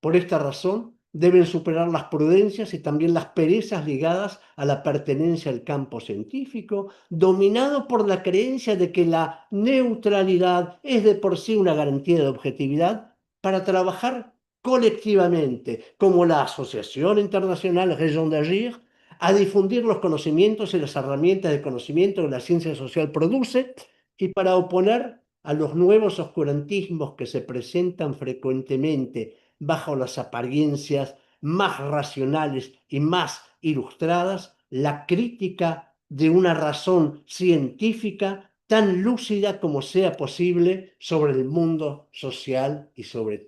Por esta razón, deben superar las prudencias y también las perezas ligadas a la pertenencia al campo científico, dominado por la creencia de que la neutralidad es de por sí una garantía de objetividad, para trabajar colectivamente, como la Asociación Internacional Raison d'Agir, a difundir los conocimientos y las herramientas de conocimiento que la ciencia social produce, y para oponer a los nuevos oscurantismos que se presentan frecuentemente bajo las apariencias más racionales y más ilustradas, la crítica de una razón científica tan lúcida como sea posible sobre el mundo social y sobre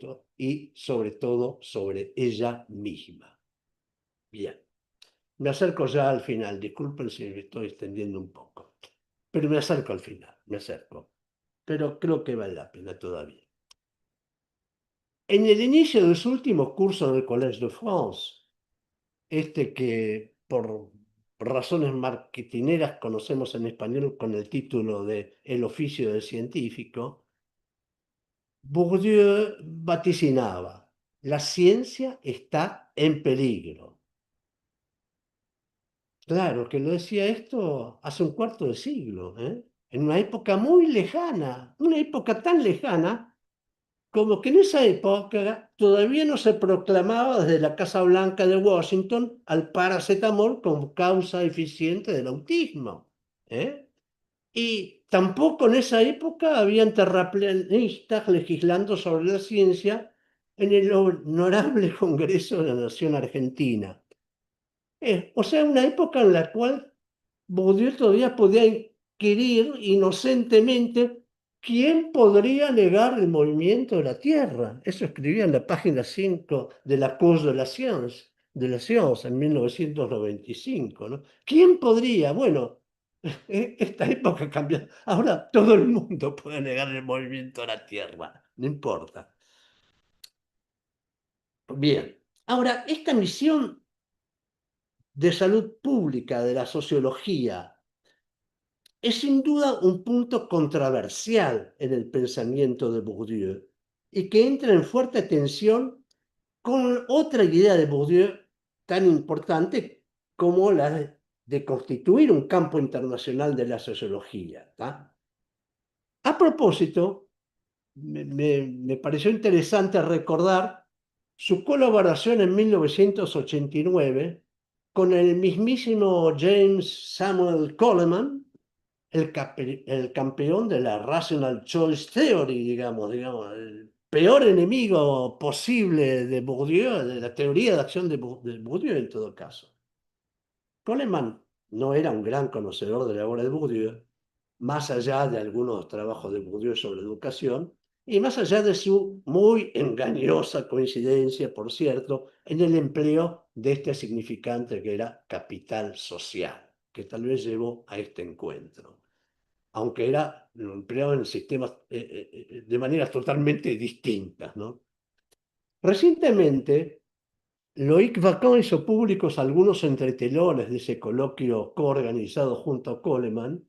todo sobre ella misma. Bien, me acerco ya al final, disculpen si me estoy extendiendo un poco, pero me acerco al final, pero creo que vale la pena todavía. En el inicio de su último curso en el Collège de France, que por razones marketineras conocemos en español con el título de El oficio del científico, Bourdieu vaticinaba: la ciencia está en peligro. Claro que lo decía esto hace un cuarto de siglo, en una época muy lejana, una época tan lejana como que en esa época todavía no se proclamaba desde la Casa Blanca de Washington al paracetamol como causa eficiente del autismo. ¿eh? Y tampoco en esa época habían terraplanistas legislando sobre la ciencia en el honorable Congreso de la Nación Argentina. O sea, una época en la cual Bourdieu todavía podía inquirir inocentemente: ¿quién podría negar el movimiento de la Tierra? Eso escribía en la página 5 de la Cause de la Science en 1995, ¿no? ¿Quién podría? Bueno, esta época cambió. Ahora todo el mundo puede negar el movimiento de la Tierra, no importa. Bien, ahora, esta misión de salud pública de la sociología es sin duda un punto controversial en el pensamiento de Bourdieu y que entra en fuerte tensión con otra idea de Bourdieu tan importante como la de constituir un campo internacional de la sociología. ¿tá? A propósito, me pareció interesante recordar su colaboración en 1989 con el mismísimo James Samuel Coleman, el campeón de la Rational Choice Theory, digamos, el peor enemigo posible de Bourdieu, de la teoría de acción de Bourdieu en todo caso. Coleman no era un gran conocedor de la obra de Bourdieu, más allá de algunos trabajos de Bourdieu sobre educación, y más allá de su muy engañosa coincidencia, por cierto, en el empleo de este significante que era capital social, que tal vez llevó a este encuentro, aunque era empleado en sistemas de maneras totalmente distintas, ¿no? Recientemente, Loïc Vacan hizo públicos algunos entretelones de ese coloquio coorganizado junto a Coleman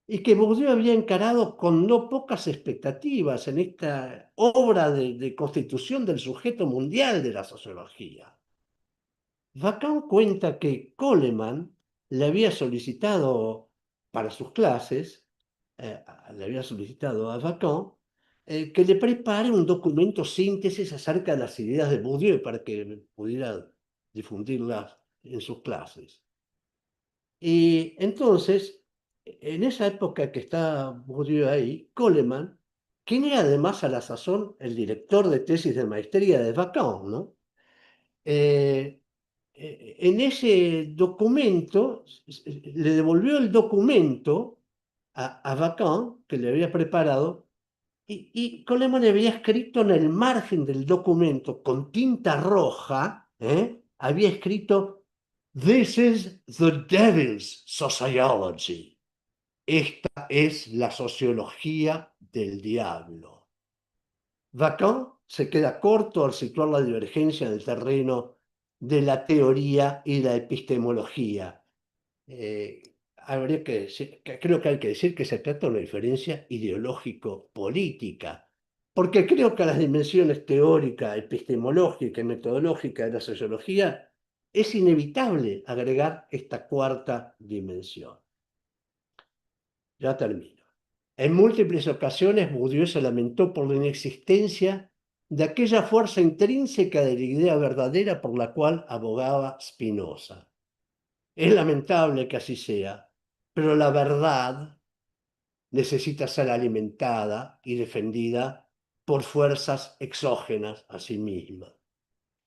y que Bourdieu había encarado con no pocas expectativas en esta obra de constitución del sujeto mundial de la sociología. Vacan cuenta que Coleman le había solicitado para sus clases, le había solicitado a Vacan que le prepare un documento síntesis acerca de las ideas de Bourdieu para que pudiera difundirlas en sus clases. Y entonces, en esa época que está Bourdieu ahí, Coleman, quien era además a la sazón el director de tesis de maestría de Vacan, ¿no? Eh, en ese documento, le devolvió el documento a Vacan, que le había preparado, y Coleman había escrito en el margen del documento, con tinta roja, había escrito, "This is the devil's sociology". Esta es la sociología del diablo. Lacan se queda corto al situar la divergencia en el terreno de la teoría y la epistemología. Eh, creo que hay que decir que se trata de una diferencia ideológico-política, porque creo que a las dimensiones teórica, epistemológica y metodológica de la sociología es inevitable agregar esta cuarta dimensión. Ya termino. En múltiples ocasiones, Bourdieu se lamentó por la inexistencia de aquella fuerza intrínseca de la idea verdadera por la cual abogaba Spinoza. Es lamentable que así sea, pero la verdad necesita ser alimentada y defendida por fuerzas exógenas a sí misma.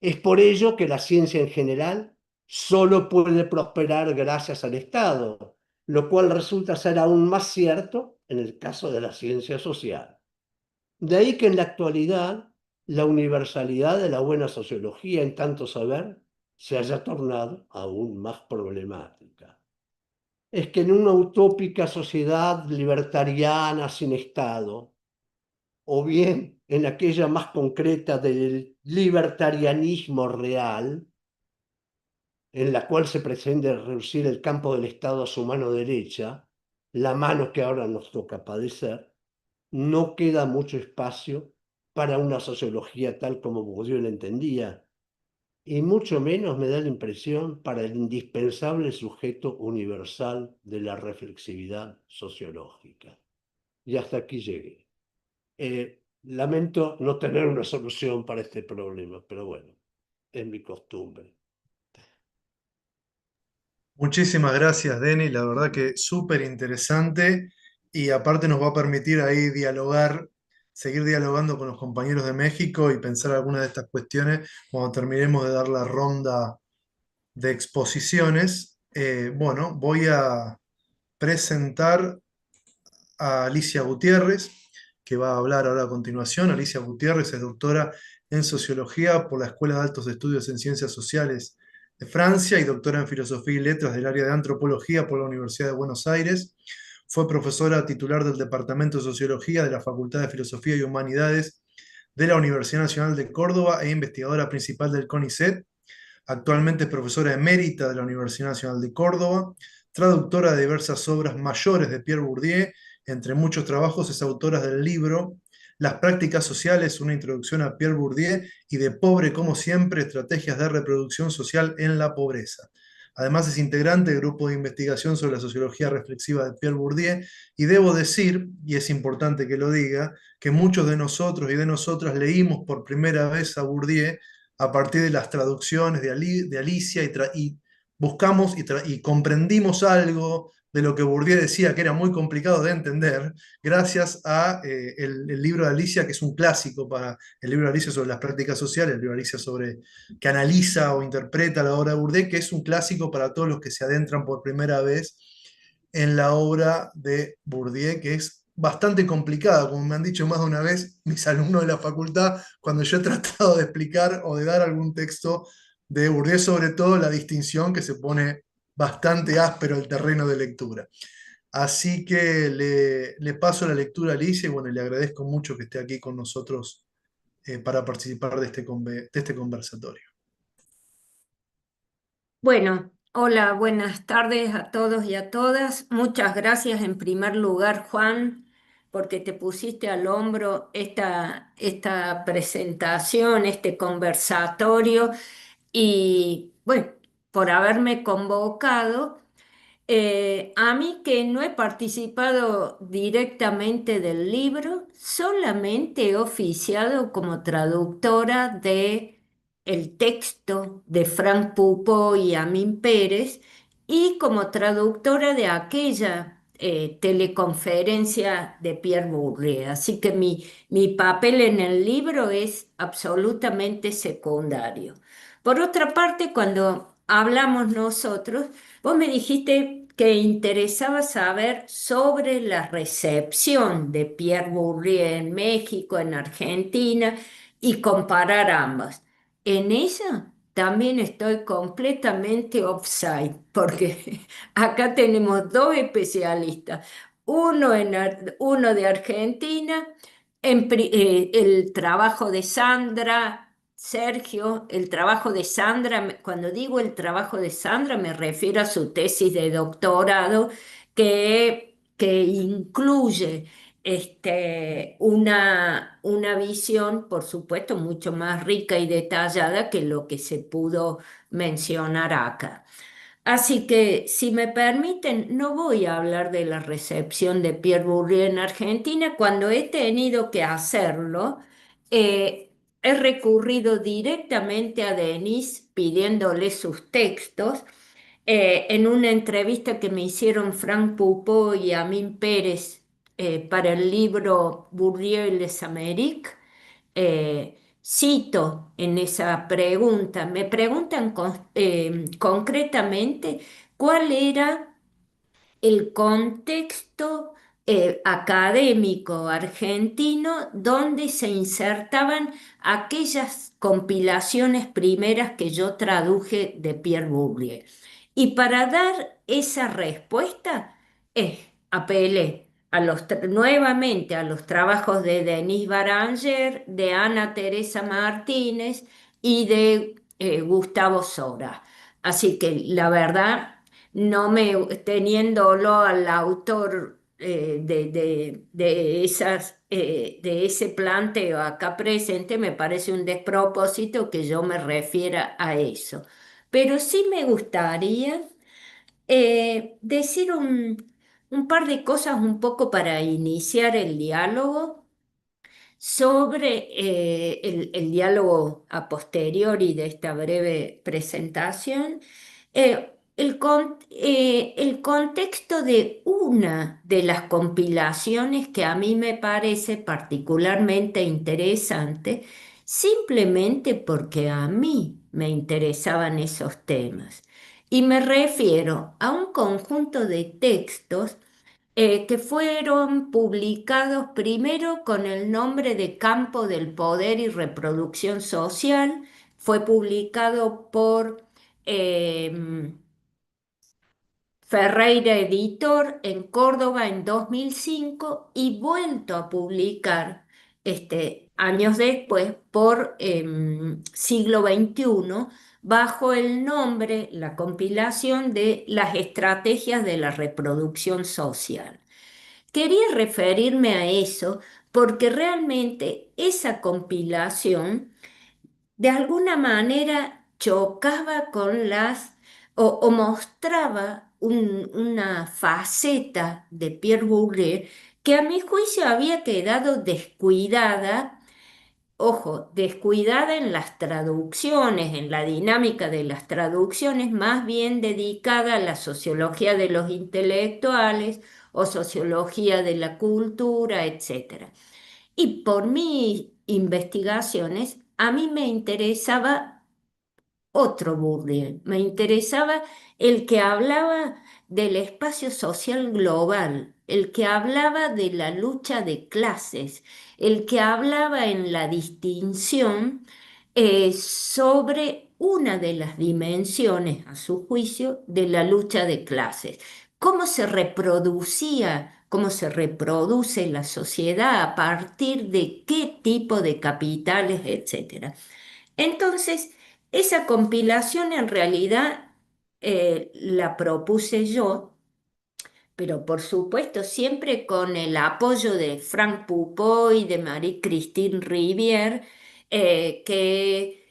Es por ello que la ciencia en general solo puede prosperar gracias al Estado, lo cual resulta ser aún más cierto en el caso de la ciencia social. De ahí que en la actualidad la universalidad de la buena sociología en tanto saber se haya tornado aún más problemática. Es que en una utópica sociedad libertariana sin Estado, o bien en aquella más concreta del libertarianismo real, en la cual se pretende reducir el campo del Estado a su mano derecha, la mano que ahora nos toca padecer, no queda mucho espacio para una sociología tal como Bourdieu la entendía, y mucho menos me da la impresión para el indispensable sujeto universal de la reflexividad sociológica. Y hasta aquí llegué. Lamento no tener una solución para este problema, pero bueno, es mi costumbre. Muchísimas gracias, Denny. La verdad que súper interesante y aparte nos va a permitir ahí dialogar, seguir dialogando con los compañeros de México y pensar algunas de estas cuestiones cuando terminemos de dar la ronda de exposiciones. Bueno, voy a presentar a Alicia Gutiérrez, que va a hablar ahora a continuación. Alicia Gutiérrez es doctora en Sociología por la Escuela de Altos Estudios en Ciencias Sociales de Francia y doctora en Filosofía y Letras del área de Antropología por la Universidad de Buenos Aires. Fue profesora titular del Departamento de Sociología de la Facultad de Filosofía y Humanidades de la Universidad Nacional de Córdoba e investigadora principal del CONICET. Actualmente es profesora emérita de la Universidad Nacional de Córdoba, traductora de diversas obras mayores de Pierre Bourdieu. Entre muchos trabajos es autora del libro Las prácticas sociales, una introducción a Pierre Bourdieu y de Pobre como siempre, estrategias de reproducción social en la pobreza. Además es integrante del grupo de investigación sobre la sociología reflexiva de Pierre Bourdieu y debo decir, y es importante que lo diga, que muchos de nosotros y de nosotras leímos por primera vez a Bourdieu a partir de las traducciones de Alicia y buscamos y comprendimos algo de lo que Bourdieu decía que era muy complicado de entender, gracias a el libro de Alicia, que es un clásico para el libro de Alicia sobre las prácticas sociales, el libro de Alicia sobre, que analiza o interpreta la obra de Bourdieu, que es un clásico para todos los que se adentran por primera vez en la obra de Bourdieu, que es bastante complicada, como me han dicho más de una vez mis alumnos de la facultad, cuando yo he tratado de explicar o de dar algún texto de Bourdieu, sobre todo la distinción que se pone bastante áspero el terreno de lectura. Así que le paso la lectura a Alicia y bueno, le agradezco mucho que esté aquí con nosotros para participar de este conversatorio. Bueno, hola, buenas tardes a todos y a todas. Muchas gracias en primer lugar, Juan, porque te pusiste al hombro esta presentación, este conversatorio y, bueno, por haberme convocado. A mí que no he participado directamente del libro, solamente he oficiado como traductora de el texto de Frank Pupo y Amin Pérez y como traductora de aquella teleconferencia de Pierre Bourdieu. Así que mi papel en el libro es absolutamente secundario. Por otra parte, cuando hablamos nosotros, vos me dijiste que interesaba saber sobre la recepción de Pierre Bourdieu en México, en Argentina, y comparar ambas. En esa también estoy completamente offside, porque acá tenemos dos especialistas, uno de Argentina, el trabajo de Sandra. Sergio, el trabajo de Sandra, cuando digo el trabajo de Sandra me refiero a su tesis de doctorado que incluye una visión, por supuesto, mucho más rica y detallada que lo que se pudo mencionar acá. Así que, si me permiten, no voy a hablar de la recepción de Pierre Bourdieu en Argentina. Cuando he tenido que hacerlo, eh, he recurrido directamente a Denis pidiéndole sus textos. En una entrevista que me hicieron Frank Pupo y Amin Pérez para el libro Bourdieu y Les Amériques, cito en esa pregunta, me preguntan concretamente cuál era el contexto académico argentino donde se insertaban aquellas compilaciones primeras que yo traduje de Pierre Bourdieu. Y para dar esa respuesta, apelé nuevamente a los trabajos de Denis Baranger, de Ana Teresa Martínez y de Gustavo Sora. Así que la verdad, no me teniéndolo al autor de ese planteo acá presente, me parece un despropósito que yo me refiera a eso. Pero sí me gustaría decir un par de cosas un poco para iniciar el diálogo sobre el diálogo a posteriori de esta breve presentación. El contexto de una de las compilaciones que a mí me parece particularmente interesante, simplemente porque a mí me interesaban esos temas. Y me refiero a un conjunto de textos que fueron publicados primero con el nombre de Campo del Poder y Reproducción Social. Fue publicado por Ferreira Editor en Córdoba en 2005 y vuelto a publicar años después por Siglo XXI bajo el nombre, la compilación de las estrategias de la reproducción social. Quería referirme a eso porque realmente esa compilación de alguna manera chocaba con o mostraba una faceta de Pierre Bourdieu que a mi juicio había quedado descuidada. Ojo, descuidada en las traducciones, en la dinámica de las traducciones, más bien dedicada a la sociología de los intelectuales o sociología de la cultura, etcétera. Y por mis investigaciones, a mí me interesaba otro Bourdieu. Me interesaba el que hablaba del espacio social global, el que hablaba de la lucha de clases, el que hablaba en la distinción sobre una de las dimensiones, a su juicio, de la lucha de clases. Cómo se reproducía, cómo se reproduce la sociedad a partir de qué tipo de capitales, etcétera. Entonces, esa compilación en realidad la propuse yo, pero por supuesto siempre con el apoyo de Frank Pupo y de Marie-Christine Rivière, que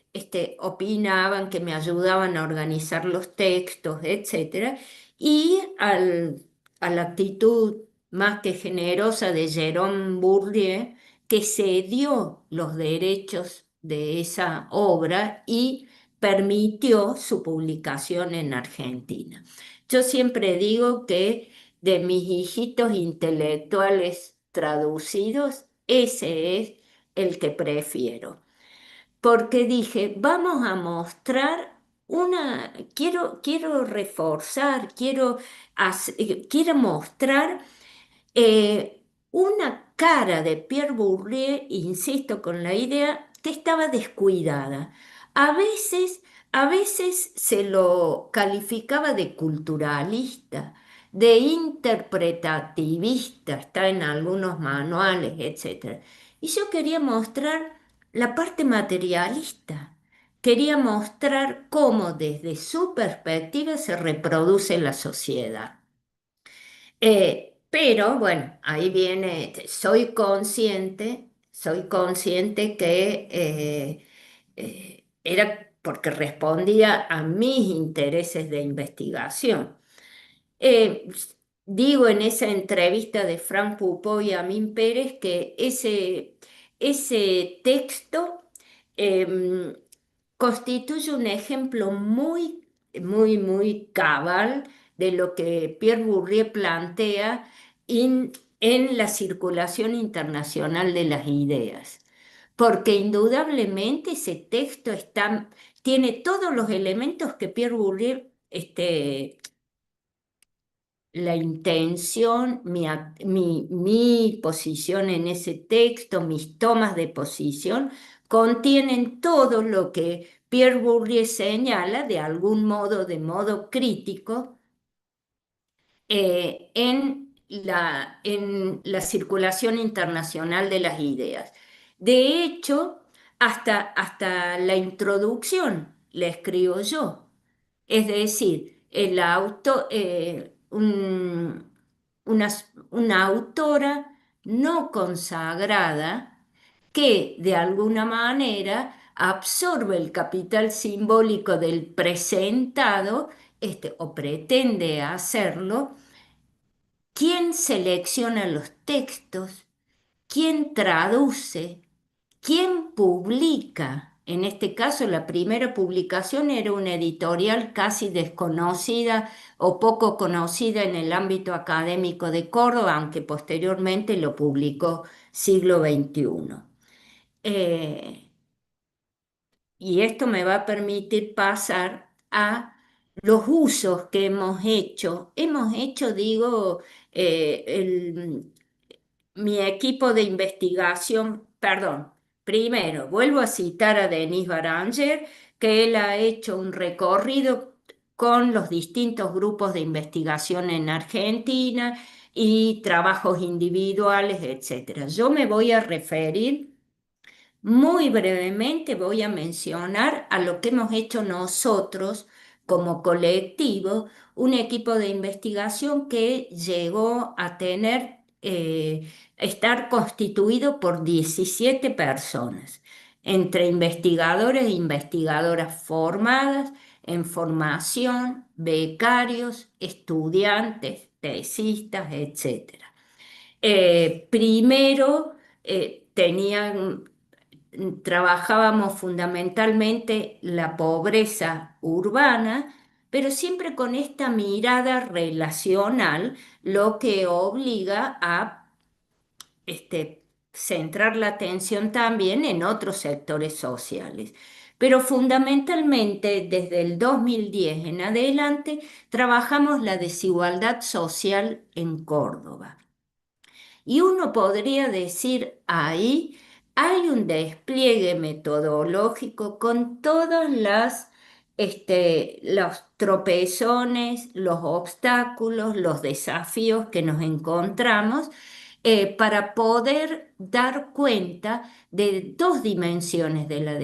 opinaban, que me ayudaban a organizar los textos, etcétera, y a la actitud más que generosa de Jérôme Bourdieu, que cedió los derechos de esa obra y permitió su publicación en Argentina. Yo siempre digo que de mis hijitos intelectuales traducidos, ese es el que prefiero. Porque dije, vamos a mostrar quiero reforzar, quiero mostrar una cara de Pierre Bourdieu, insisto con la idea, que estaba descuidada. A veces, a veces se lo calificaba de culturalista, de interpretativista, está en algunos manuales, etc. Y yo quería mostrar la parte materialista. Quería mostrar cómo desde su perspectiva se reproduce la sociedad. Pero bueno, ahí viene, soy consciente que era porque respondía a mis intereses de investigación. Eh, Digo en esa entrevista de Frank Pupo y Amin Pérez que ese texto em, constituye un ejemplo muy, muy, muy cabal de lo que Pierre Bourdieu plantea en la circulación internacional de las ideas. Porque indudablemente ese texto tiene todos los elementos que Pierre Bourdieu, la intención, mi posición en ese texto, mis tomas de posición, contienen todo lo que Pierre Bourdieu señala de modo crítico, en la circulación internacional de las ideas. De hecho, hasta la introducción la escribo yo. Es decir, una, una autora no consagrada que de alguna manera absorbe el capital simbólico del presentado, o pretende hacerlo. ¿Quién selecciona los textos? ¿Quién traduce? ¿Quién publica? En este caso, la primera publicación era una editorial casi desconocida o poco conocida en el ámbito académico de Córdoba, aunque posteriormente lo publicó Siglo XXI. Y esto me va a permitir pasar a los usos que hemos hecho. Hemos hecho, digo, mi equipo de investigación, perdón, primero vuelvo a citar a Denis Baranger, que él ha hecho un recorrido con los distintos grupos de investigación en Argentina y trabajos individuales, etcétera. Yo me voy a referir muy brevemente, voy a mencionar a lo que hemos hecho nosotros como colectivo, un equipo de investigación que llegó a estar constituido por 17 personas, entre investigadores e investigadoras formadas en formación, becarios, estudiantes, tesistas, etcétera. Primero, trabajábamos fundamentalmente la pobreza urbana, pero siempre con esta mirada relacional, lo que obliga a centrar la atención también en otros sectores sociales. Pero fundamentalmente desde el 2010 en adelante trabajamos la desigualdad social en Córdoba. Y uno podría decir ahí hay un despliegue metodológico con todas los tropezones, los obstáculos, los desafíos que nos encontramos, para poder dar cuenta de dos dimensiones de la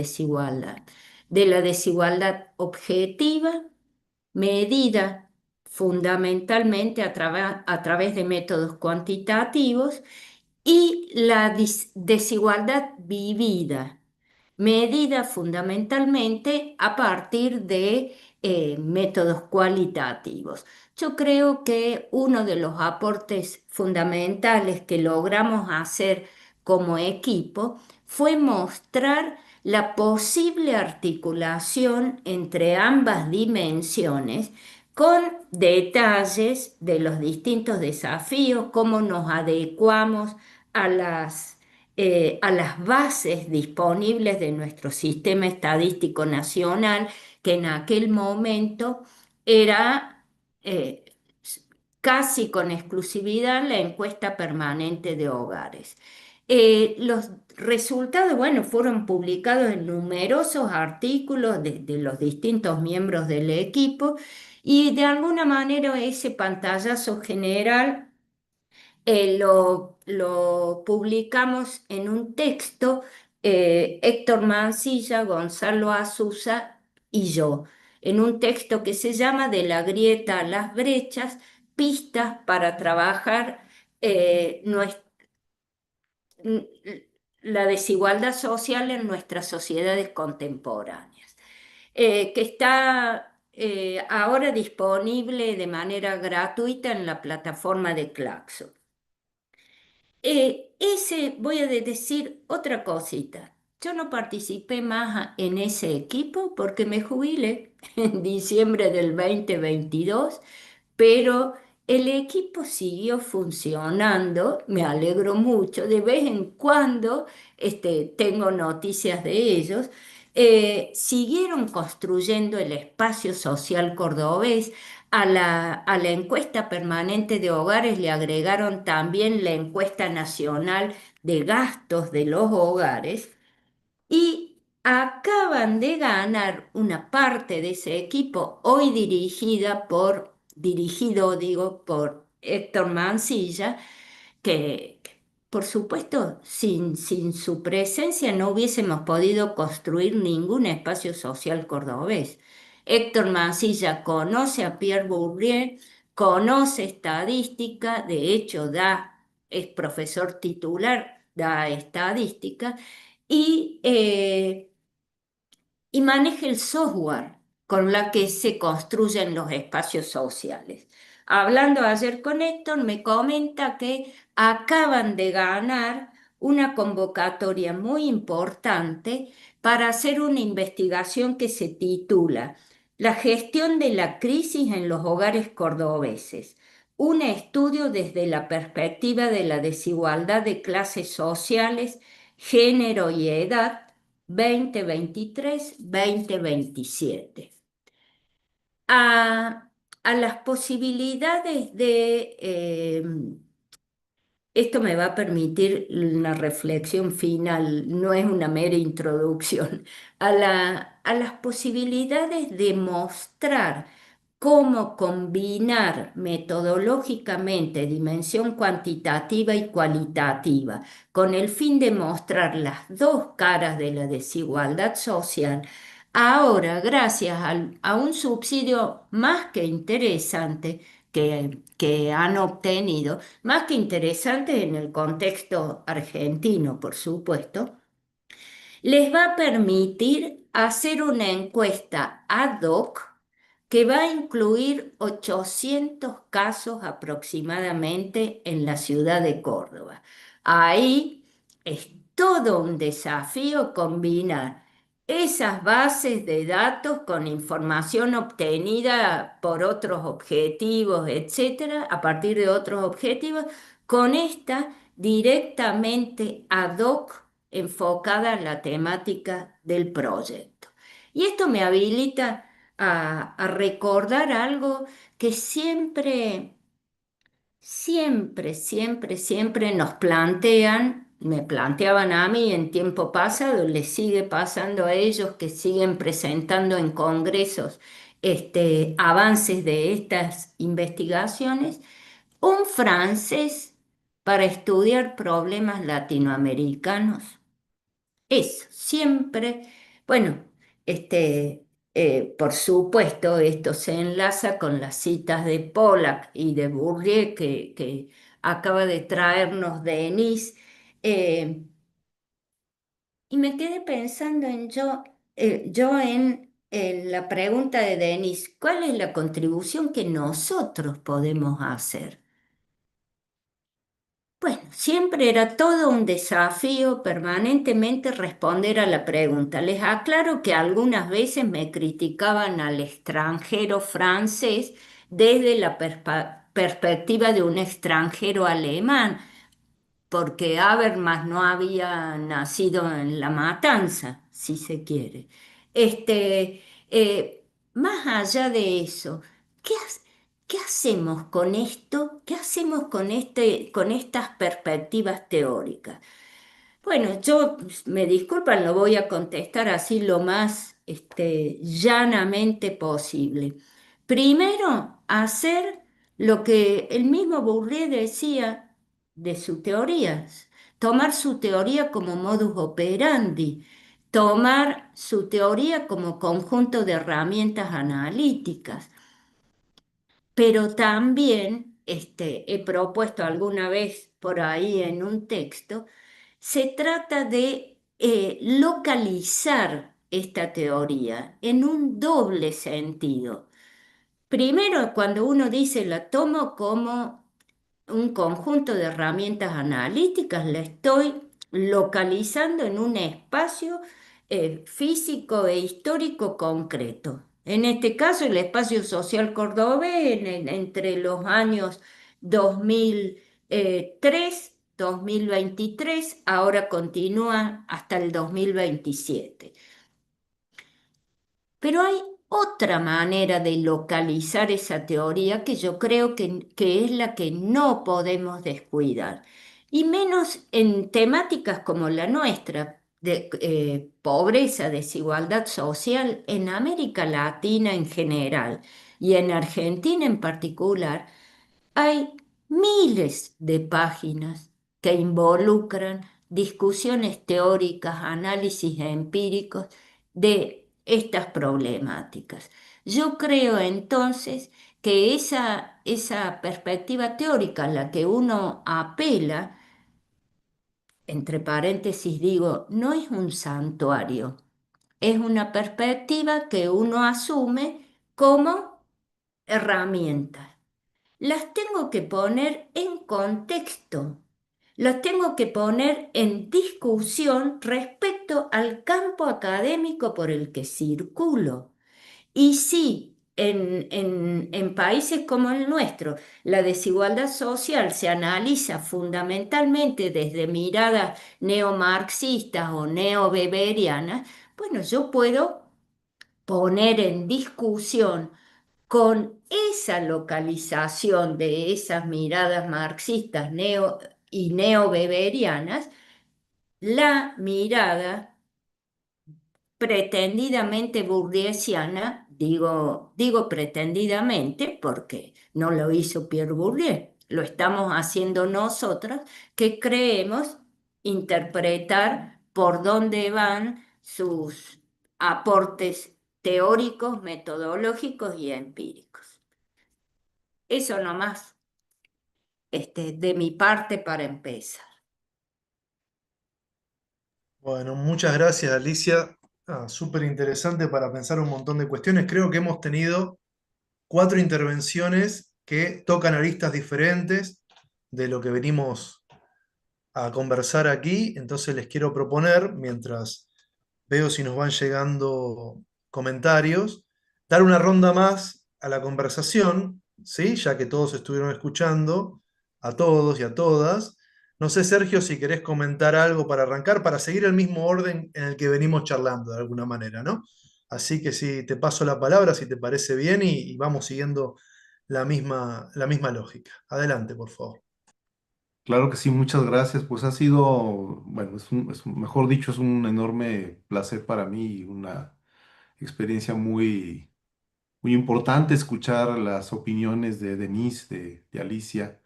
desigualdad objetiva medida fundamentalmente a través de métodos cuantitativos, y la desigualdad vivida, medida fundamentalmente a partir de métodos cualitativos. Yo creo que uno de los aportes fundamentales que logramos hacer como equipo fue mostrar la posible articulación entre ambas dimensiones, con detalles de los distintos desafíos, cómo nos adecuamos a a las bases disponibles de nuestro sistema estadístico nacional, que en aquel momento era eh, casi con exclusividad la encuesta permanente de hogares. Los resultados, bueno, fueron publicados en numerosos artículos de los distintos miembros del equipo, y de alguna manera ese pantallazo general lo publicamos en un texto, Héctor Mancilla, Gonzalo Azusa y yo, en un texto que se llama De la grieta a las brechas, pistas para trabajar la desigualdad social en nuestras sociedades contemporáneas, que está ahora disponible de manera gratuita en la plataforma de Claxo. Voy a decir otra cosita. Yo no participé más en ese equipo porque me jubilé en diciembre del 2022, pero el equipo siguió funcionando, me alegro mucho, de vez en cuando tengo noticias de ellos. Siguieron construyendo el espacio social cordobés. A la encuesta permanente de hogares le agregaron también la encuesta nacional de gastos de los hogares, y acaban de ganar una parte de ese equipo, hoy dirigido, digo, por Héctor Mancilla, que, por supuesto, sin su presencia no hubiésemos podido construir ningún espacio social cordobés. Héctor Mancilla conoce a Pierre Bourdieu, conoce estadística, de hecho es profesor titular, da estadística, y maneje el software con la que se construyen los espacios sociales. Hablando ayer con Héctor, me comenta que acaban de ganar una convocatoria muy importante para hacer una investigación que se titula La gestión de la crisis en los hogares cordobeses, un estudio desde la perspectiva de la desigualdad de clases sociales, género y edad, 2023-2027. A, a las posibilidades esto me va a permitir una reflexión final, no es una mera introducción, a las posibilidades de mostrar cómo combinar metodológicamente dimensión cuantitativa y cualitativa con el fin de mostrar las dos caras de la desigualdad social. Ahora, gracias a un subsidio más que interesante que han obtenido, más que interesante en el contexto argentino, por supuesto, les va a permitir hacer una encuesta ad hoc que va a incluir 800 casos aproximadamente en la ciudad de Córdoba. Ahí es todo un desafío combinar esas bases de datos con información obtenida por otros objetivos, etcétera, a partir de otros objetivos, con esta directamente ad hoc enfocada en la temática del proyecto. Y esto me habilita a recordar algo que siempre nos me planteaban a mí en tiempo pasado, les sigue pasando a ellos, que siguen presentando en congresos avances de estas investigaciones, un francés para estudiar problemas latinoamericanos. Eso, siempre, bueno, Por supuesto, esto se enlaza con las citas de Pollack y de Bourdieu que acaba de traernos Denis. eh, y me quedé pensando en la pregunta de Denis, ¿cuál es la contribución que nosotros podemos hacer? Bueno, siempre era todo un desafío permanentemente responder a la pregunta. Les aclaro que algunas veces me criticaban al extranjero francés desde la perspectiva de un extranjero alemán, porque Habermas no había nacido en La Matanza, si se quiere. Este, Más allá de eso, ¿qué, qué hacemos con esto? ¿Qué hacemos con estas perspectivas teóricas? Bueno, yo me disculpan, lo voy a contestar así lo más llanamente posible. Primero, hacer lo que el mismo Bourdieu decía de sus teorías, tomar su teoría como modus operandi, tomar su teoría como conjunto de herramientas analíticas, pero también he propuesto alguna vez por ahí en un texto, se trata de localizar esta teoría en un doble sentido. Primero, cuando uno dice la tomo como un conjunto de herramientas analíticas, la estoy localizando en un espacio físico e histórico concreto. En este caso, el espacio social cordobés entre los años 2003, 2023, ahora continúa hasta el 2027. Pero hay otra manera de localizar esa teoría que yo creo que es la que no podemos descuidar, y menos en temáticas como la nuestra, de pobreza, desigualdad social en América Latina en general y en Argentina en particular. Hay miles de páginas que involucran discusiones teóricas, análisis empíricos de estas problemáticas. Yo creo entonces que esa perspectiva teórica a la que uno apela, entre paréntesis digo, no es un santuario, es una perspectiva que uno asume como herramienta. Las tengo que poner en contexto, las tengo que poner en discusión respecto al campo académico por el que circulo. Y si en países como el nuestro la desigualdad social se analiza fundamentalmente desde miradas neomarxistas o neobeberianas, bueno, yo puedo poner en discusión con esa localización de esas miradas marxistas y neobeberianas, la mirada pretendidamente burguesiana, digo pretendidamente porque no lo hizo Pierre Bourdieu, lo estamos haciendo nosotras, que creemos interpretar por dónde van sus aportes teóricos, metodológicos y empíricos. Eso nomás, de mi parte para empezar. Bueno, muchas gracias, Alicia. Súper interesante para pensar un montón de cuestiones. Creo que hemos tenido 4 intervenciones que tocan aristas diferentes de lo que venimos a conversar aquí. Entonces les quiero proponer, mientras veo si nos van llegando comentarios, dar una ronda más a la conversación, ¿sí? Ya que todos estuvieron escuchando, a todos y a todas. No sé, Sergio, si querés comentar algo para arrancar, para seguir el mismo orden en el que venimos charlando, de alguna manera, ¿no? Así que si te paso la palabra, si te parece bien, y vamos siguiendo la misma lógica. Adelante, por favor. Claro que sí, muchas gracias. Pues ha sido, bueno, mejor dicho, es un enorme placer para mí y una experiencia muy importante escuchar las opiniones de Denise, de Alicia.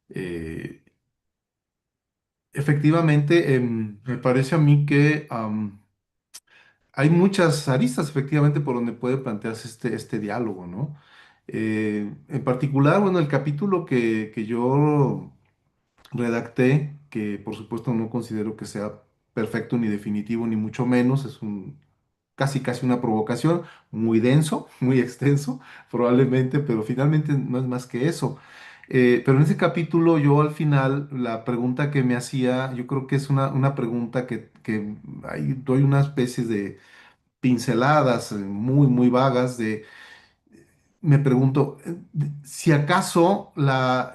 Eh, Efectivamente, me parece a mí que hay muchas aristas efectivamente por donde puede plantearse este diálogo, ¿no? En particular, bueno, el capítulo que yo redacté, que por supuesto no considero que sea perfecto ni definitivo, ni mucho menos, es un casi una provocación, muy denso, muy extenso, probablemente, pero finalmente no es más que eso. Pero en ese capítulo yo al final, la pregunta que me hacía, yo creo que es una pregunta que ahí doy una especie de pinceladas muy vagas de, me pregunto, si acaso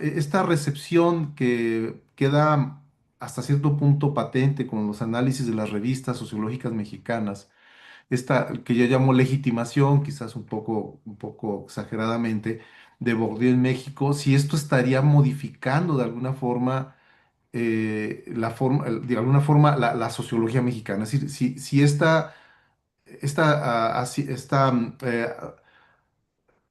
esta recepción que queda hasta cierto punto patente con los análisis de las revistas sociológicas mexicanas, esta que yo llamo legitimación, quizás un poco exageradamente, de Bourdieu en México, si esto estaría modificando de alguna forma, de alguna forma la sociología mexicana. Es decir, si esta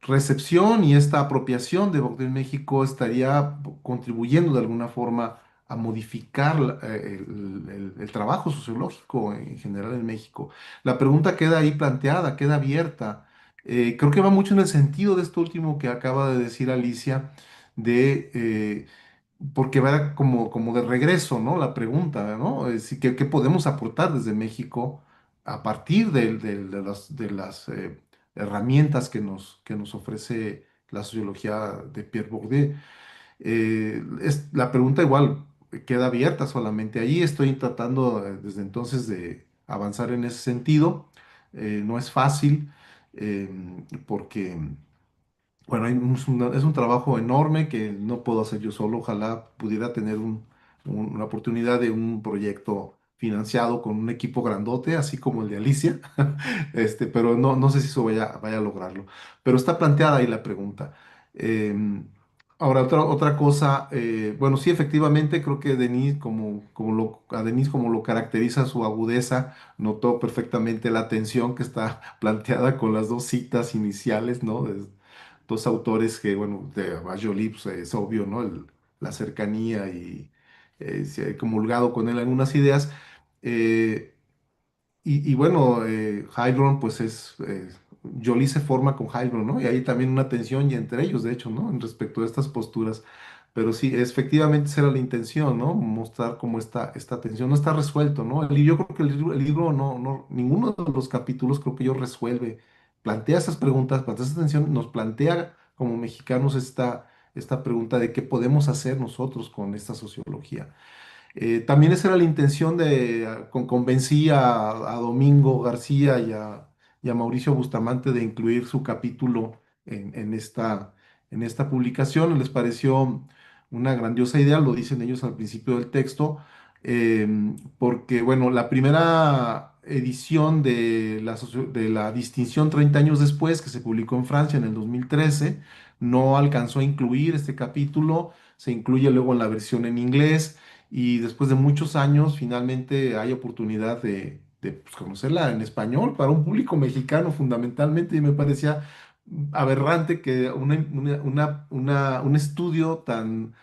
recepción y esta apropiación de Bourdieu en México estaría contribuyendo de alguna forma a modificar el trabajo sociológico en general en México. La pregunta queda ahí planteada, queda abierta. Creo que va mucho en el sentido de esto último que acaba de decir Alicia, de, porque va como de regreso, ¿no? La pregunta, ¿no? ¿Qué podemos aportar desde México a partir de las herramientas que nos ofrece la sociología de Pierre Bourdieu? La pregunta igual queda abierta solamente ahí. Estoy tratando desde entonces de avanzar en ese sentido. No es fácil eh, porque bueno, es un trabajo enorme que no puedo hacer yo solo. Ojalá pudiera tener una oportunidad de un proyecto financiado con un equipo grandote, así como el de Alicia, pero no sé si eso vaya a lograrlo. Pero está planteada ahí la pregunta. Em, Ahora, otra cosa, bueno, sí, efectivamente, creo que Denise, a Denise como lo caracteriza su agudeza, notó perfectamente la tensión que está planteada con las dos citas iniciales, ¿no? Dos autores que, bueno, de Jolie, pues, es obvio, ¿no? La cercanía y se ha comulgado con él algunas ideas. Eh, y bueno, Heilbronn, pues Jolie se forma con Heilbronn, ¿no? Y hay también una tensión y entre ellos, de hecho, ¿no? En respecto a estas posturas. Pero sí, efectivamente esa era la intención, ¿no? Mostrar cómo esta tensión no está resuelto, ¿no? Yo creo que el libro ninguno de los capítulos creo que yo resuelve, plantea esas preguntas, plantea esa tensión, nos plantea como mexicanos esta pregunta de qué podemos hacer nosotros con esta sociología. También esa era la intención convencí a Domingo García y a Mauricio Bustamante de incluir su capítulo en esta publicación. Les pareció una grandiosa idea, lo dicen ellos al principio del texto, porque, bueno, la primera edición de la distinción 30 años después, que se publicó en Francia en el 2013, no alcanzó a incluir este capítulo, se incluye luego en la versión en inglés y después de muchos años finalmente hay oportunidad pues, conocerla en español para un público mexicano fundamentalmente y me parecía aberrante que un estudio tan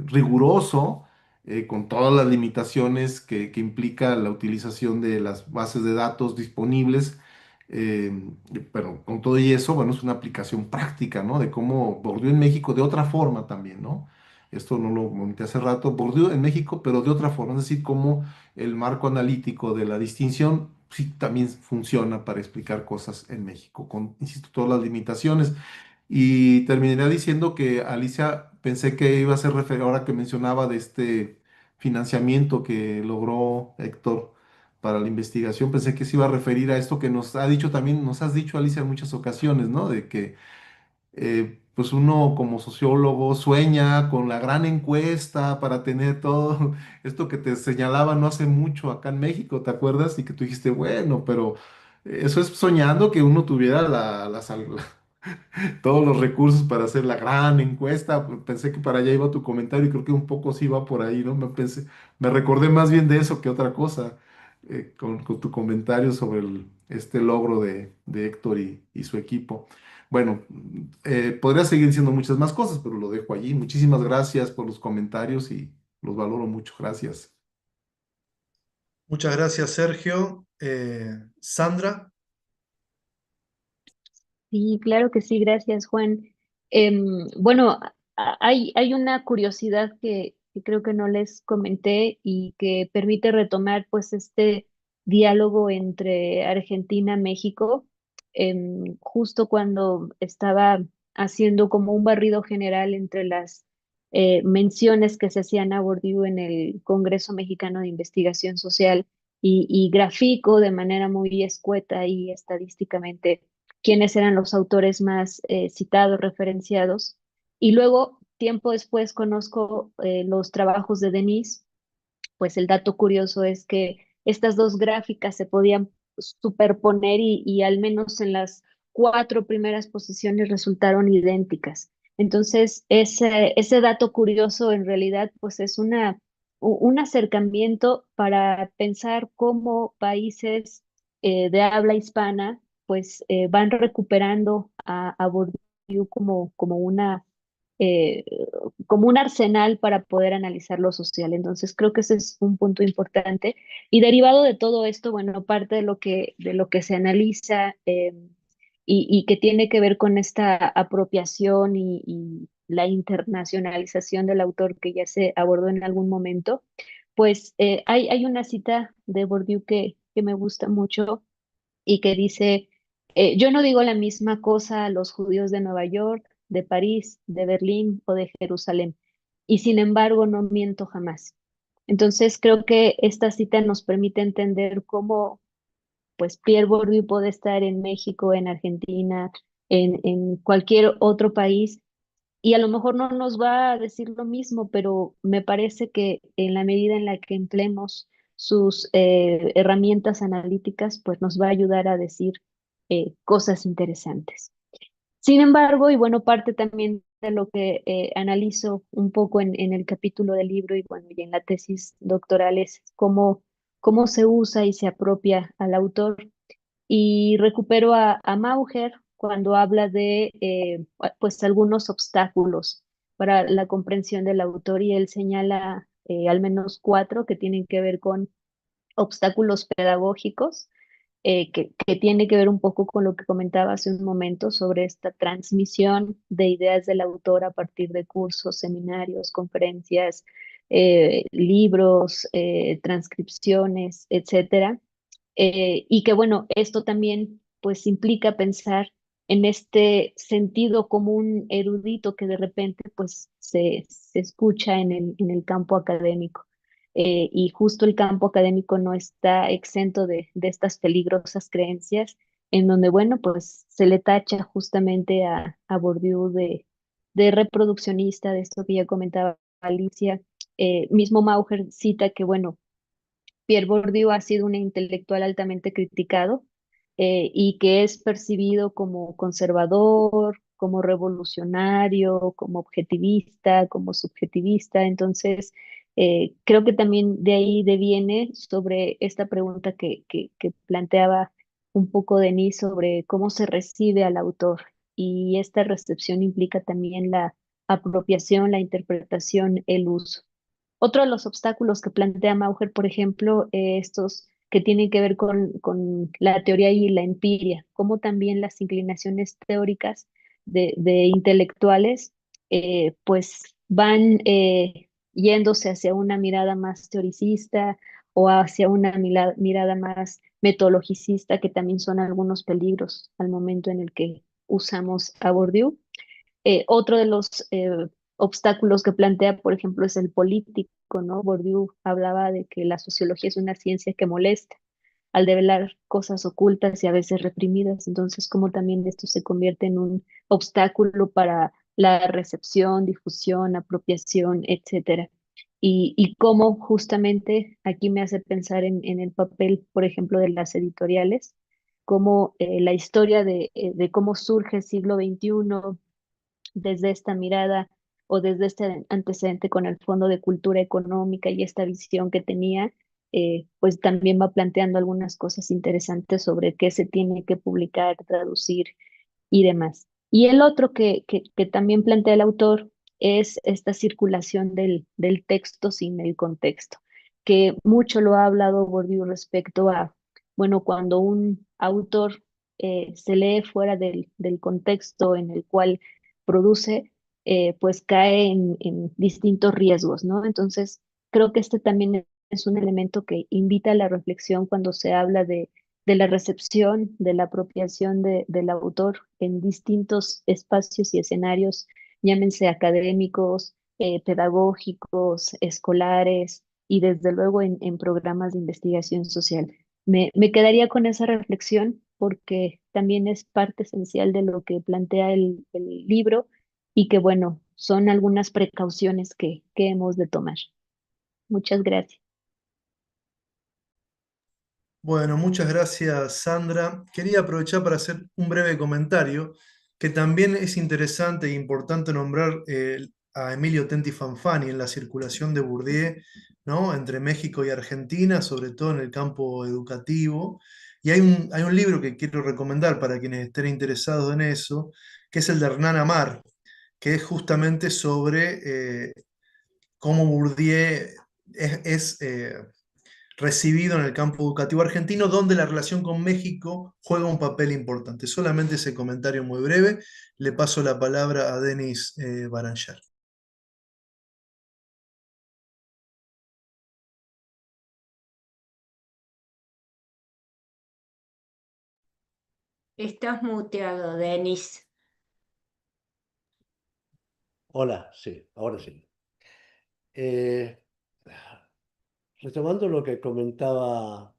riguroso, con todas las limitaciones que implica la utilización de las bases de datos disponibles, eh, pero con todo y eso, bueno, es una aplicación práctica, ¿no? De cómo Bourdieu en México de otra forma también, ¿no? Esto no lo comenté hace rato, Bourdieu en México, pero de otra forma, es decir, cómo el marco analítico de la distinción sí también funciona para explicar cosas en México, con, insisto, todas las limitaciones. Y terminaría diciendo que Alicia, pensé que iba a ser ahora que mencionaba de este financiamiento que logró Héctor para la investigación, pensé que se iba a referir a esto que nos ha dicho también, nos has dicho Alicia en muchas ocasiones, ¿no? De que pues uno como sociólogo sueña con la gran encuesta para tener todo esto que te señalaba no hace mucho acá en México, ¿te acuerdas? Y que tú dijiste, bueno, pero eso es soñando que uno tuviera todos los recursos para hacer la gran encuesta. Pensé que para allá iba tu comentario y creo que un poco sí va por ahí, ¿no? Me recordé más bien de eso que otra cosa, con tu comentario sobre este logro de Héctor y su equipo. Bueno, podría seguir diciendo muchas más cosas, pero lo dejo allí. Muchísimas gracias por los comentarios y los valoro mucho. Gracias. Muchas gracias, Sergio. Sandra, Sí, claro que sí, gracias, Juan. Bueno, hay una curiosidad que creo que no les comenté y que permite retomar pues este diálogo entre Argentina y México, justo cuando estaba haciendo como un barrido general entre las menciones que se hacían a Bourdieu en el Congreso Mexicano de Investigación Social y grafico de manera muy escueta y estadísticamente quiénes eran los autores más citados, referenciados. Y luego, tiempo después, conozco los trabajos de Denis. Pues el dato curioso es que estas dos gráficas se podían superponer y al menos en las cuatro primeras posiciones resultaron idénticas. Entonces, ese dato curioso en realidad pues es un acercamiento para pensar cómo países de habla hispana pues van recuperando a Bourdieu como eh, como un arsenal para poder analizar lo social. Entonces, creo que ese es un punto importante. Y derivado de todo esto, bueno, parte de lo que se analiza y que tiene que ver con esta apropiación y la internacionalización del autor que ya se abordó en algún momento, pues hay una cita de Bourdieu que me gusta mucho y que dice, yo no digo la misma cosa a los judíos de Nueva York, de París, de Berlín o de Jerusalén, y sin embargo no miento jamás. Entonces creo que esta cita nos permite entender cómo pues Pierre Bourdieu puede estar en México, en Argentina, en cualquier otro país, y a lo mejor no nos va a decir lo mismo, pero me parece que en la medida en la que empleemos sus herramientas analíticas, pues nos va a ayudar a decir cosas interesantes. Sin embargo, y bueno, parte también de lo que analizo un poco en el capítulo del libro y bueno, y en la tesis doctoral es cómo se usa y se apropia al autor y recupero a Mauger cuando habla de pues algunos obstáculos para la comprensión del autor y él señala al menos cuatro que tienen que ver con obstáculos pedagógicos, que tiene que ver un poco con lo que comentaba hace un momento sobre esta transmisión de ideas del autor a partir de cursos, seminarios, conferencias, libros, transcripciones, etcétera, y que bueno, esto también pues implica pensar en este sentido común erudito que de repente pues se escucha en el campo académico. Y justo el campo académico no está exento de estas peligrosas creencias en donde, bueno, pues se le tacha justamente a Bourdieu de reproduccionista, de esto que ya comentaba Alicia. Mismo Mauger cita que, bueno, Pierre Bourdieu ha sido un intelectual altamente criticado y que es percibido como conservador, como revolucionario, como objetivista, como subjetivista. Entonces, creo que también de ahí deviene sobre esta pregunta que planteaba un poco Denis sobre cómo se recibe al autor. Y esta recepción implica también la apropiación, la interpretación, el uso. Otro de los obstáculos que plantea Mauger, por ejemplo, estos que tienen que ver con la teoría y la empiria, como también las inclinaciones teóricas de intelectuales, pues van yéndose hacia una mirada más teoricista o hacia una mirada más metodologicista, que también son algunos peligros al momento en el que usamos a Bourdieu. Otro de los obstáculos que plantea, por ejemplo, es el político, ¿no? Bourdieu hablaba de que la sociología es una ciencia que molesta al develar cosas ocultas y a veces reprimidas. Entonces, como también esto se convierte en un obstáculo para la recepción, difusión, apropiación, etcétera. Y cómo justamente aquí me hace pensar en el papel, por ejemplo, de las editoriales, como la historia de cómo surge el siglo XXI desde esta mirada o desde este antecedente con el Fondo de Cultura Económica y esta visión que tenía, pues también va planteando algunas cosas interesantes sobre qué se tiene que publicar, traducir y demás. Y el otro que también plantea el autor es esta circulación del texto sin el contexto, que mucho lo ha hablado Bourdieu respecto a, bueno, cuando un autor se lee fuera del contexto en el cual produce, pues cae en distintos riesgos, ¿no? Entonces, creo que este también es un elemento que invita a la reflexión cuando se habla de la recepción, de la apropiación del autor en distintos espacios y escenarios, llámense académicos, pedagógicos, escolares y desde luego en programas de investigación social. Me quedaría con esa reflexión porque también es parte esencial de lo que plantea el libro y que, bueno, son algunas precauciones que hemos de tomar. Muchas gracias. Bueno, muchas gracias, Sandra. Quería aprovechar para hacer un breve comentario, que también es interesante e importante nombrar a Emilio Tenti Fanfani en la circulación de Bourdieu, ¿no? Entre México y Argentina, sobre todo en el campo educativo. Y hay un libro que quiero recomendar para quienes estén interesados en eso, que es el de Hernán Amar, que es justamente sobre cómo Bourdieu es recibido en el campo educativo argentino, donde la relación con México juega un papel importante. Solamente ese comentario muy breve. Le paso la palabra a Denis Baranger. Estás muteado, Denis. Hola, sí, ahora sí. Eh, Retomando lo que comentaba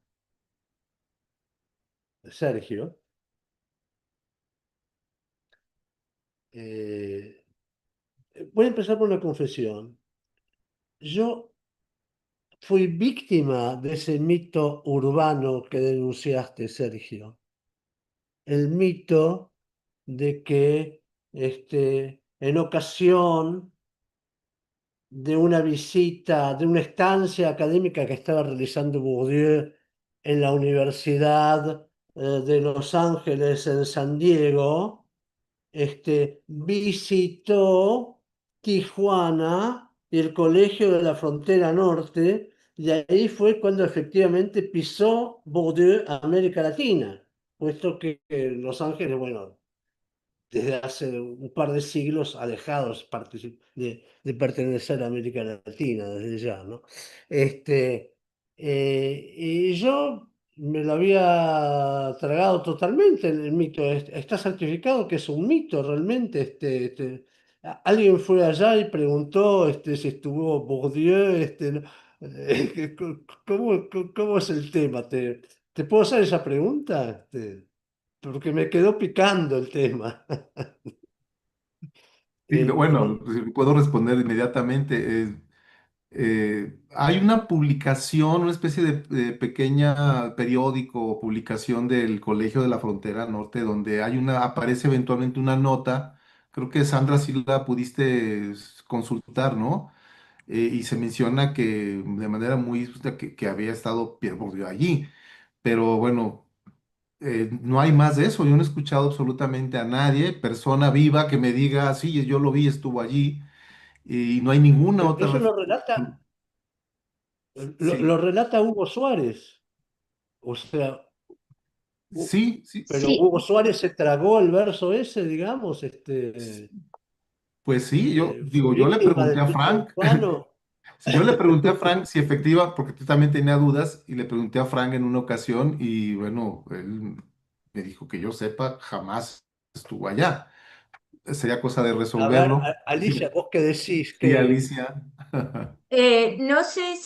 Sergio, eh, voy a empezar por una confesión. Yo fui víctima de ese mito urbano que denunciaste, Sergio. El mito de que en ocasión de una visita, de una estancia académica que estaba realizando Bourdieu en la Universidad de Los Ángeles en San Diego, visitó Tijuana y el Colegio de la Frontera Norte, y ahí fue cuando efectivamente pisó Bourdieu a América Latina, puesto que Los Ángeles, bueno, desde hace un par de siglos alejados de pertenecer a América Latina, desde ya, ¿no? Y yo me lo había tragado totalmente el mito. Está certificado que es un mito realmente. Alguien fue allá y preguntó si estuvo Bourdieu. ¿No? ¿Cómo es el tema? ¿Te puedo hacer esa pregunta? Porque me quedó picando el tema. Sí, bueno, No, pues, puedo responder inmediatamente. Hay una publicación, una especie de pequeña periódico o publicación del Colegio de la Frontera Norte, donde aparece eventualmente una nota. Creo que Sandra sí la pudiste consultar, ¿no? Y se menciona que de manera muy justa que había estado Pierre Bourdieu allí. Pero bueno, no hay más de eso. Yo no he escuchado absolutamente a nadie, persona viva, que me diga, sí, yo lo vi, estuvo allí. Y no hay ninguna pero otra eso referencia. lo Sí, relata Hugo Suárez. O sea, Hu- sí, sí. pero Sí, Hugo Suárez se tragó el verso ese, digamos, Pues sí, yo fue digo, yo le víctima pregunté del a mito Frank, urbano. si yo le pregunté a Frank si efectiva, porque tú también tenía dudas, y le pregunté a Frank en una ocasión, y bueno, él me dijo que yo sepa, jamás estuvo allá. Sería cosa de A ver, resolverlo. Alicia, vos qué decís Sí, que Alicia. No sé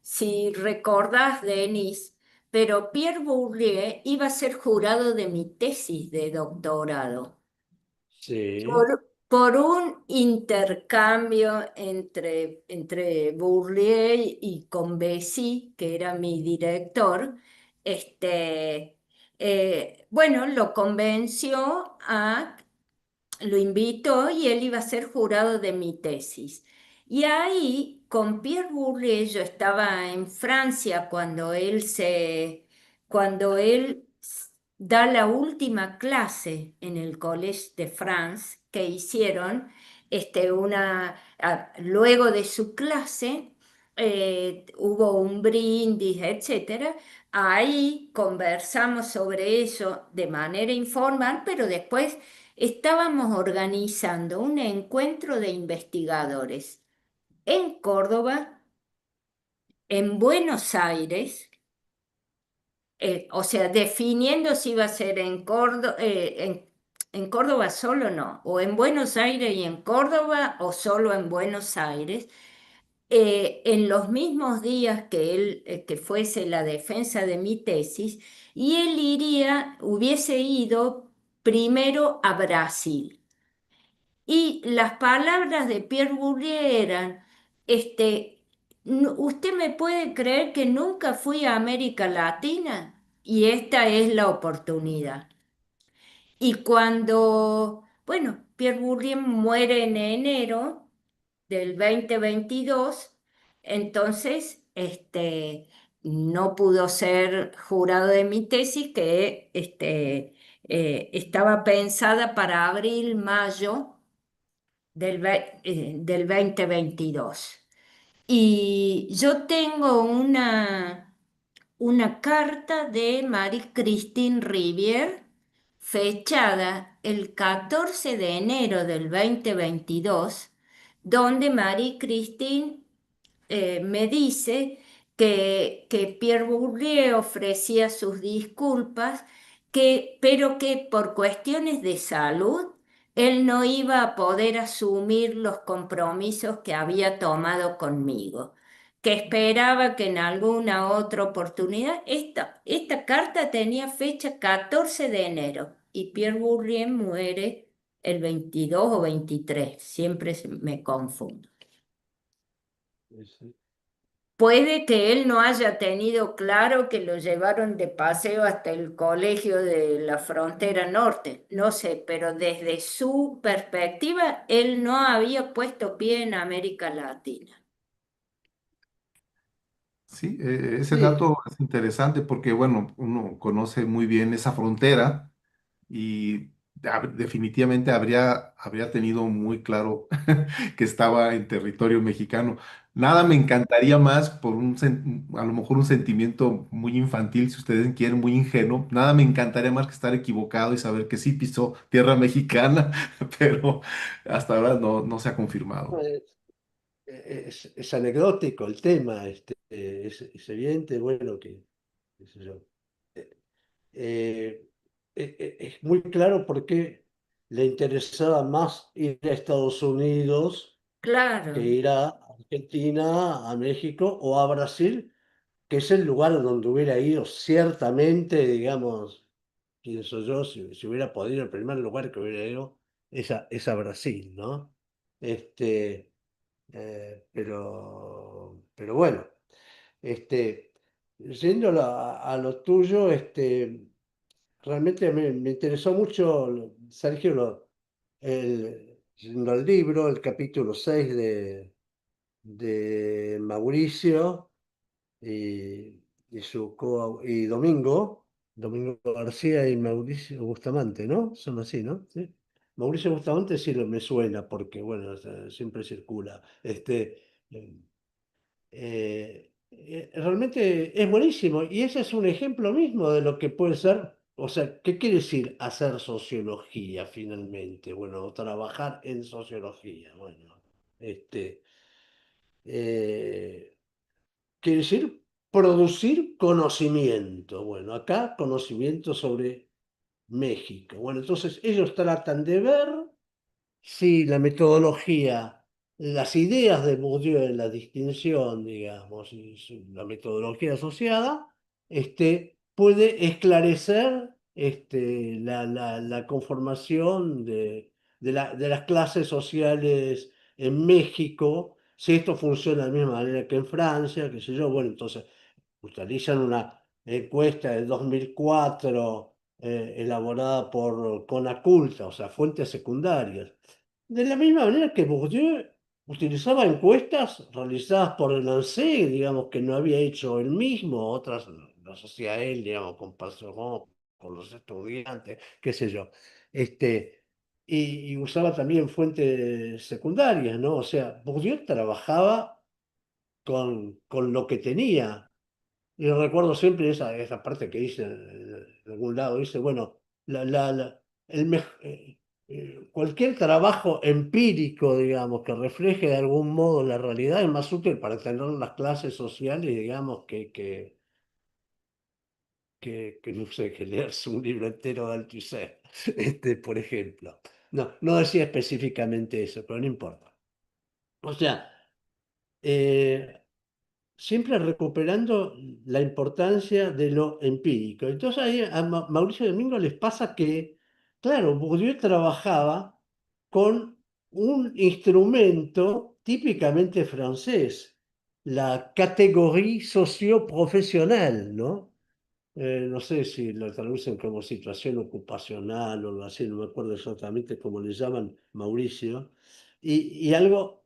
si recordás, Denis, pero Pierre Bourdieu iba a ser jurado de mi tesis de doctorado sí. por un intercambio entre Bourdieu y Combesi, que era mi director. Bueno, lo convenció lo invitó y él iba a ser jurado de mi tesis. Y ahí, con Pierre Bourdieu, yo estaba en Francia cuando él da la última clase en el Collège de France que hicieron, luego de su clase, hubo un brindis, etcétera. Ahí conversamos sobre eso de manera informal, pero después estábamos organizando un encuentro de investigadores en Córdoba, en Buenos Aires, o sea, definiendo si iba a ser en Córdoba, en Córdoba solo no, o en Buenos Aires y en Córdoba, o solo en Buenos Aires, en los mismos días que él, que fuese la defensa de mi tesis, y él hubiese ido primero a Brasil. Y las palabras de Pierre Bourdieu eran, ¿usted me puede creer que nunca fui a América Latina? Y esta es la oportunidad. Y cuando, bueno, Pierre Bourdieu muere en enero del 2022, entonces, no pudo ser jurado de mi tesis, que estaba pensada para abril, mayo del 2022. Y yo tengo una carta de Marie-Christine Rivière fechada el 14 de enero del 2022, donde Marie-Christine me dice que Pierre Bourdieu ofrecía sus disculpas, pero que por cuestiones de salud él no iba a poder asumir los compromisos que había tomado conmigo, que esperaba que en alguna otra oportunidad, esta carta tenía fecha 14 de enero y Pierre Bourdieu muere el 22 o 23, siempre me confundo. Sí. Puede que él no haya tenido claro que lo llevaron de paseo hasta el colegio de la frontera norte, no sé, pero desde su perspectiva, él no había puesto pie en América Latina. Sí, ese Sí, dato es interesante porque, bueno, uno conoce muy bien esa frontera y definitivamente habría tenido muy claro que estaba en territorio mexicano. Nada me encantaría más por a lo mejor un sentimiento muy infantil, si ustedes quieren, muy ingenuo. Nada me encantaría más que estar equivocado y saber que sí pisó tierra mexicana, pero hasta ahora no se ha confirmado. es anecdótico el tema, es evidente, bueno, qué sé yo. Eh, es muy claro por qué le interesaba más ir a Estados Unidos que Claro, ir a Argentina, a México o a Brasil, que es el lugar donde hubiera ido ciertamente, digamos, pienso yo, si hubiera podido, el primer lugar que hubiera ido es a Brasil, ¿no? Este, pero bueno, yendo a lo tuyo, realmente me interesó mucho, Sergio, yendo al libro, el capítulo 6 de Mauricio y Domingo García y Mauricio Bustamante, ¿no? Son así, ¿no? Sí. Mauricio Bustamante sí me suena porque, bueno, o sea, siempre circula. Eh, realmente es buenísimo y ese es un ejemplo mismo de lo que puede ser, o sea, ¿qué quiere decir hacer sociología finalmente? Bueno, o trabajar en sociología, bueno, eh, quiere decir producir conocimiento, bueno, acá conocimiento sobre México, bueno, entonces ellos tratan de ver si la metodología, las ideas de Bourdieu en la distinción, digamos, y la metodología asociada, puede esclarecer la conformación de las clases sociales en México, si esto funciona de la misma manera que en Francia, qué sé yo, bueno, entonces utilizan una encuesta de 2004 elaborada por Conaculta, o sea, fuentes secundarias. De la misma manera que Bourdieu utilizaba encuestas realizadas por Nancy, digamos, que no había hecho él mismo, otras las hacía él, digamos, con Passerón, con los estudiantes, qué sé yo. Y usaba también fuentes secundarias, ¿no? O sea, Bourdieu trabajaba con lo que tenía. Y recuerdo siempre esa parte que dice, de algún lado, dice, bueno, el cualquier trabajo empírico, digamos, que refleje de algún modo la realidad es más útil para entender las clases sociales, digamos, que no sé, que leerse un libro entero de Althusser, por ejemplo. No, no decía específicamente eso, pero no importa. O sea, eh, siempre recuperando la importancia de lo empírico. Entonces ahí a Mauricio Domingo les pasa que, claro, Bourdieu trabajaba con un instrumento típicamente francés, la categoría socioprofesional, ¿no? No sé si lo traducen como situación ocupacional o algo así, no me acuerdo exactamente cómo le llaman Mauricio, y algo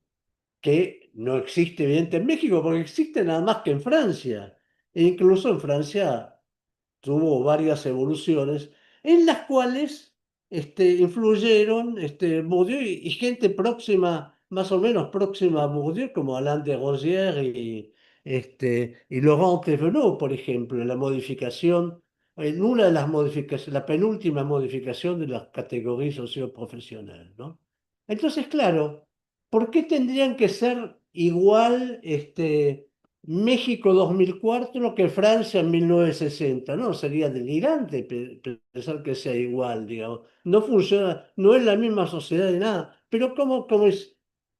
que no existe evidente en México, porque existe nada más que en Francia. E incluso en Francia tuvo varias evoluciones en las cuales influyeron Bourdieu y gente próxima, más o menos próxima a Bourdieu, como Alain de Rosière y Laurent Thévenot, por ejemplo, en la modificación, en una de las modificaciones, la penúltima modificación de la categoría socioprofesional, ¿no? Entonces, claro, ¿por qué tendrían que ser igual México 2004 que Francia en 1960? No, sería delirante pensar que sea igual, digamos. No funciona, no es la misma sociedad de nada. Pero como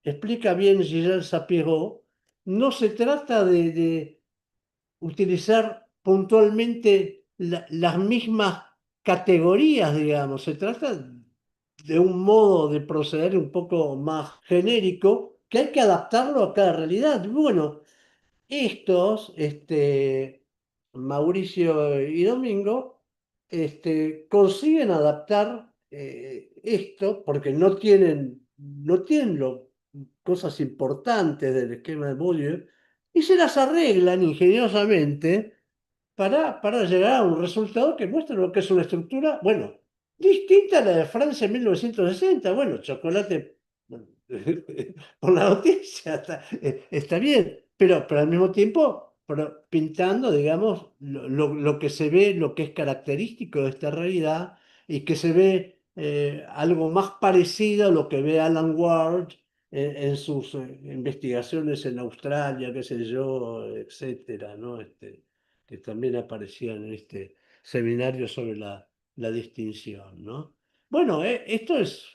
explica bien Gilles Sapiro, no se trata de utilizar puntualmente las mismas categorías, digamos. Se trata de un modo de proceder un poco más genérico que hay que adaptarlo a cada realidad. Bueno, estos, Mauricio y Domingo, consiguen adaptar esto porque no tienen cosas importantes del esquema de Bourdieu y se las arreglan ingeniosamente para llegar a un resultado que muestra lo que es una estructura, bueno, distinta a la de Francia en 1960. Bueno, chocolate bueno, por la noticia, está bien, pero al mismo tiempo pintando, digamos, lo que se ve, lo que es característico de esta realidad y que se ve algo más parecido a lo que ve Alan Ward en sus investigaciones en Australia, qué sé yo, etcétera, ¿no? Que también aparecían en este seminario sobre la distinción, ¿no? Bueno, esto es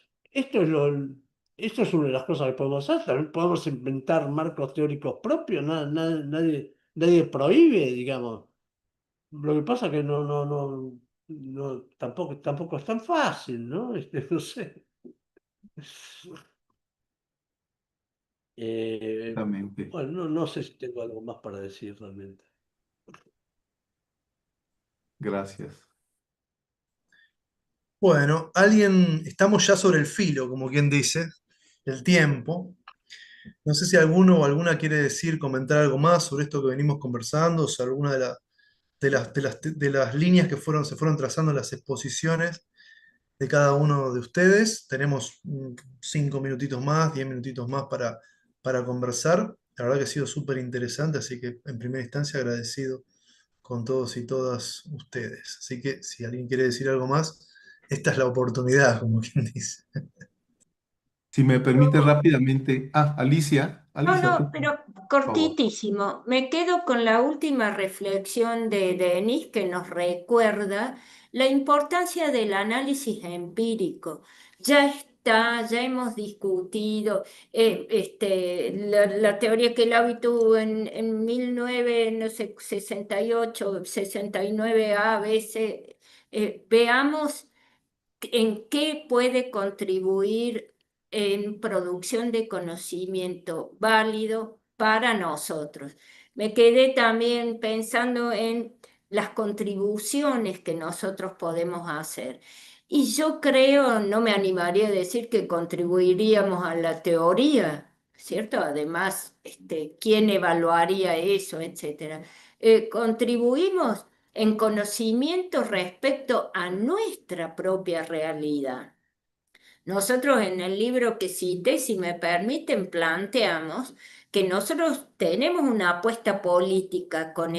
una de las cosas que podemos hacer. También podemos inventar marcos teóricos propios, nadie prohíbe, digamos. Lo que pasa es que tampoco es tan fácil, ¿no? No sé. Eh, Exactamente. bueno, no sé si tengo algo más para decir realmente. Gracias. Bueno, estamos ya sobre el filo, como quien dice, el tiempo. No sé si alguno o alguna quiere decir, comentar algo más sobre esto que venimos conversando, o sea, alguna de las líneas que se fueron trazando en las exposiciones de cada uno de ustedes. Tenemos 5 minutitos más, 10 minutitos más para conversar. La verdad que ha sido súper interesante, así que en primera instancia agradecido con todos y todas ustedes. Así que si alguien quiere decir algo más, esta es la oportunidad, como quien dice. Si me permite rápidamente. Ah, Alicia, No, Alicia, tú, no, por pero favor. cortitísimo. Me quedo con la última reflexión de Denis que nos recuerda la importancia del análisis empírico. Ya está, ya hemos discutido la teoría que Lavi tuvo en 19, no sé, 68, 69 a veces. Veamos en qué puede contribuir en producción de conocimiento válido para nosotros. Me quedé también pensando en las contribuciones que nosotros podemos hacer. Y yo creo, no me animaría a decir que contribuiríamos a la teoría, ¿cierto? Además, ¿quién evaluaría eso, etcétera? Contribuimos en conocimiento respecto a nuestra propia realidad. Nosotros en el libro que cité, si me permiten, planteamos que nosotros tenemos una apuesta política con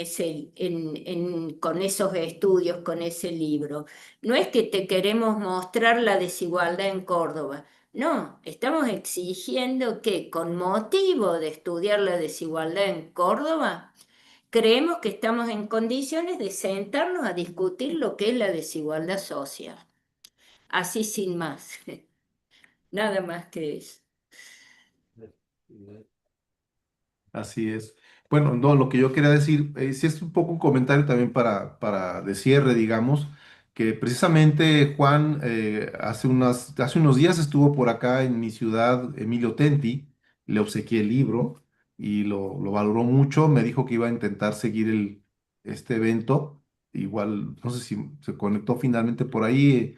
con esos estudios, con ese libro. No es que te queremos mostrar la desigualdad en Córdoba. No, estamos exigiendo que con motivo de estudiar la desigualdad en Córdoba, creemos que estamos en condiciones de sentarnos a discutir lo que es la desigualdad social. Así sin más. Nada más que eso. Así es. Bueno, no, lo que yo quería decir, sí es un poco un comentario también para de cierre, digamos, que precisamente Juan hace unos días estuvo por acá en mi ciudad, Emilio Tenti, le obsequié el libro y lo valoró mucho, me dijo que iba a intentar seguir este evento, igual, no sé si se conectó finalmente por ahí.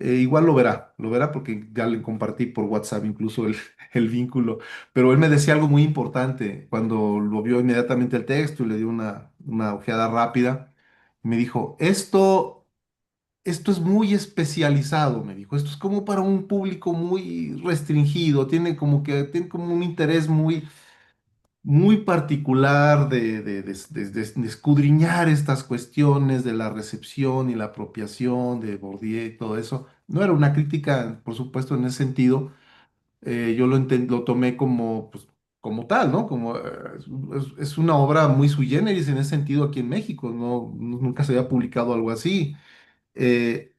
Igual lo verá porque ya le compartí por WhatsApp incluso el vínculo, pero él me decía algo muy importante cuando lo vio inmediatamente el texto y le dio una ojeada rápida. Me dijo, esto es muy especializado, me dijo, esto es como para un público muy restringido, tiene como un interés muy particular de escudriñar estas cuestiones de la recepción y la apropiación de Bourdieu y todo eso. No era una crítica, por supuesto, en ese sentido. Yo lo tomé como, pues, como tal, ¿no? Como, es una obra muy sui generis en ese sentido aquí en México, ¿no? Nunca se había publicado algo así. Eh,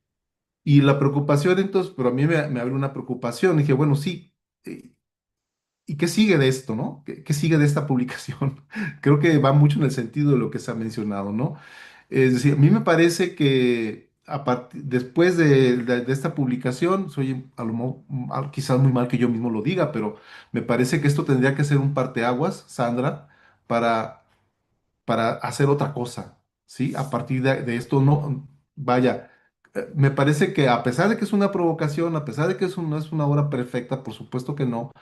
y la preocupación, entonces, pero a mí me abrió una preocupación. Dije, bueno, sí. ¿Y qué sigue de esto, no? ¿Qué sigue de esta publicación? Creo que va mucho en el sentido de lo que se ha mencionado, ¿no? Es decir, a mí me parece que después de esta publicación, soy quizás muy mal que yo mismo lo diga, pero me parece que esto tendría que ser un parteaguas, Sandra, para, para hacer otra cosa, ¿sí? A partir de esto, no, vaya, me parece que a pesar de que es una provocación, a pesar de que no es una obra perfecta, por supuesto que no,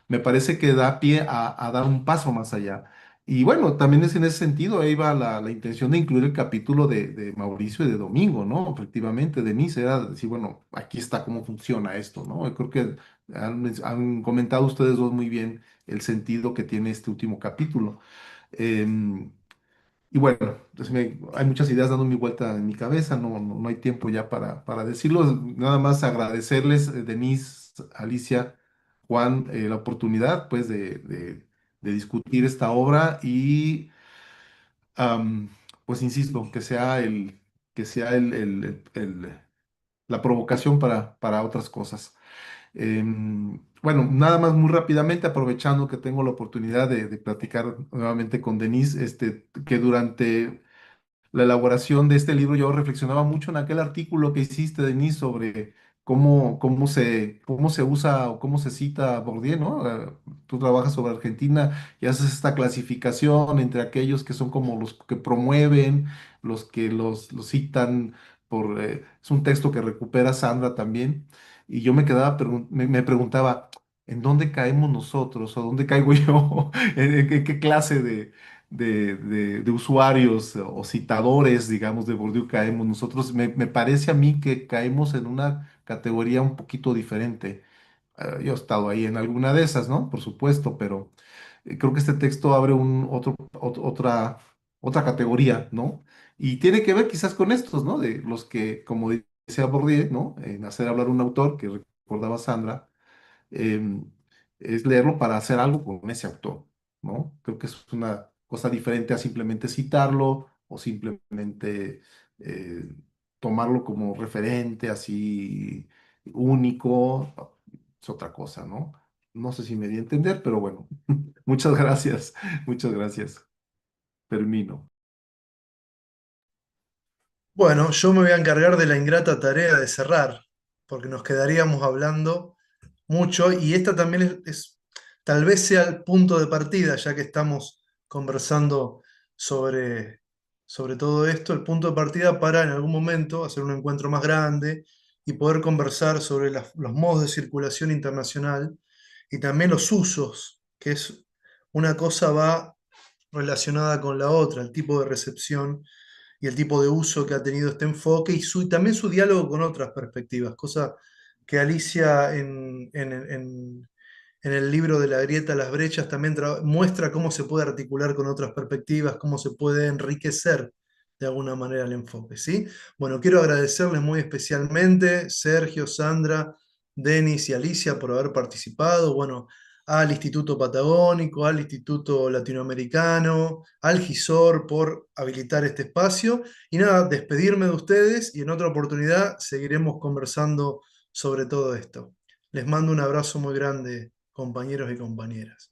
me parece que da pie a dar un paso más allá. Y bueno, también es en ese sentido, ahí va la intención de incluir el capítulo de Mauricio y de Domingo, ¿no? Efectivamente, Denise era decir, bueno, aquí está cómo funciona esto, ¿no? Yo creo que han comentado ustedes dos muy bien el sentido que tiene este último capítulo. Em, y bueno, pues hay muchas ideas dando mi vuelta en mi cabeza, no hay tiempo ya para decirlo. Nada más agradecerles, Denise, Alicia, Juan, la oportunidad pues de discutir esta obra y am, pues insisto, que sea la provocación para otras cosas. Bueno, nada más muy rápidamente, aprovechando que tengo la oportunidad de platicar nuevamente con Denise, que durante la elaboración de este libro, yo reflexionaba mucho en aquel artículo que hiciste, Denise, sobre cómo se usa o cómo se cita Bourdieu, ¿no? Tú trabajas sobre Argentina y haces esta clasificación entre aquellos que son como los que promueven, los que los citan es un texto que recupera Sandra también, y yo me quedaba, me preguntaba, ¿en dónde caemos nosotros o dónde caigo yo? ¿En qué clase de usuarios o citadores, digamos, de Bourdieu caemos nosotros? Me parece a mí que caemos en una categoría un poquito diferente. Yo he estado ahí en alguna de esas, ¿no? Por supuesto, pero creo que este texto abre otra categoría, ¿no? Y tiene que ver quizás con estos, ¿no? De los que, como decía Bourdieu, ¿no? En hacer hablar un autor, que recordaba Sandra, em, es leerlo para hacer algo con ese autor, ¿no? Creo que es una cosa diferente a simplemente citarlo o simplemente eh, tomarlo como referente así único. Es otra cosa, ¿no? No sé si me di a entender, pero bueno, muchas gracias, muchas gracias. Termino. Bueno, yo me voy a encargar de la ingrata tarea de cerrar, porque nos quedaríamos hablando mucho y esta también tal vez sea el punto de partida, ya que estamos conversando sobre, sobre todo esto, el punto de partida para en algún momento hacer un encuentro más grande y poder conversar sobre los modos de circulación internacional y también los usos, que es una cosa va relacionada con la otra, el tipo de recepción y el tipo de uso que ha tenido este enfoque y también su diálogo con otras perspectivas, cosa que Alicia en el libro de la grieta, las brechas, también muestra cómo se puede articular con otras perspectivas, cómo se puede enriquecer de alguna manera el enfoque, ¿sí? Bueno, quiero agradecerles muy especialmente, Sergio, Sandra, Denis y Alicia, por haber participado, bueno, al Instituto Patagónico, al Instituto Latinoamericano, al GISOR por habilitar este espacio. Y nada, despedirme de ustedes y en otra oportunidad seguiremos conversando sobre todo esto. Les mando un abrazo muy grande, compañeros y compañeras.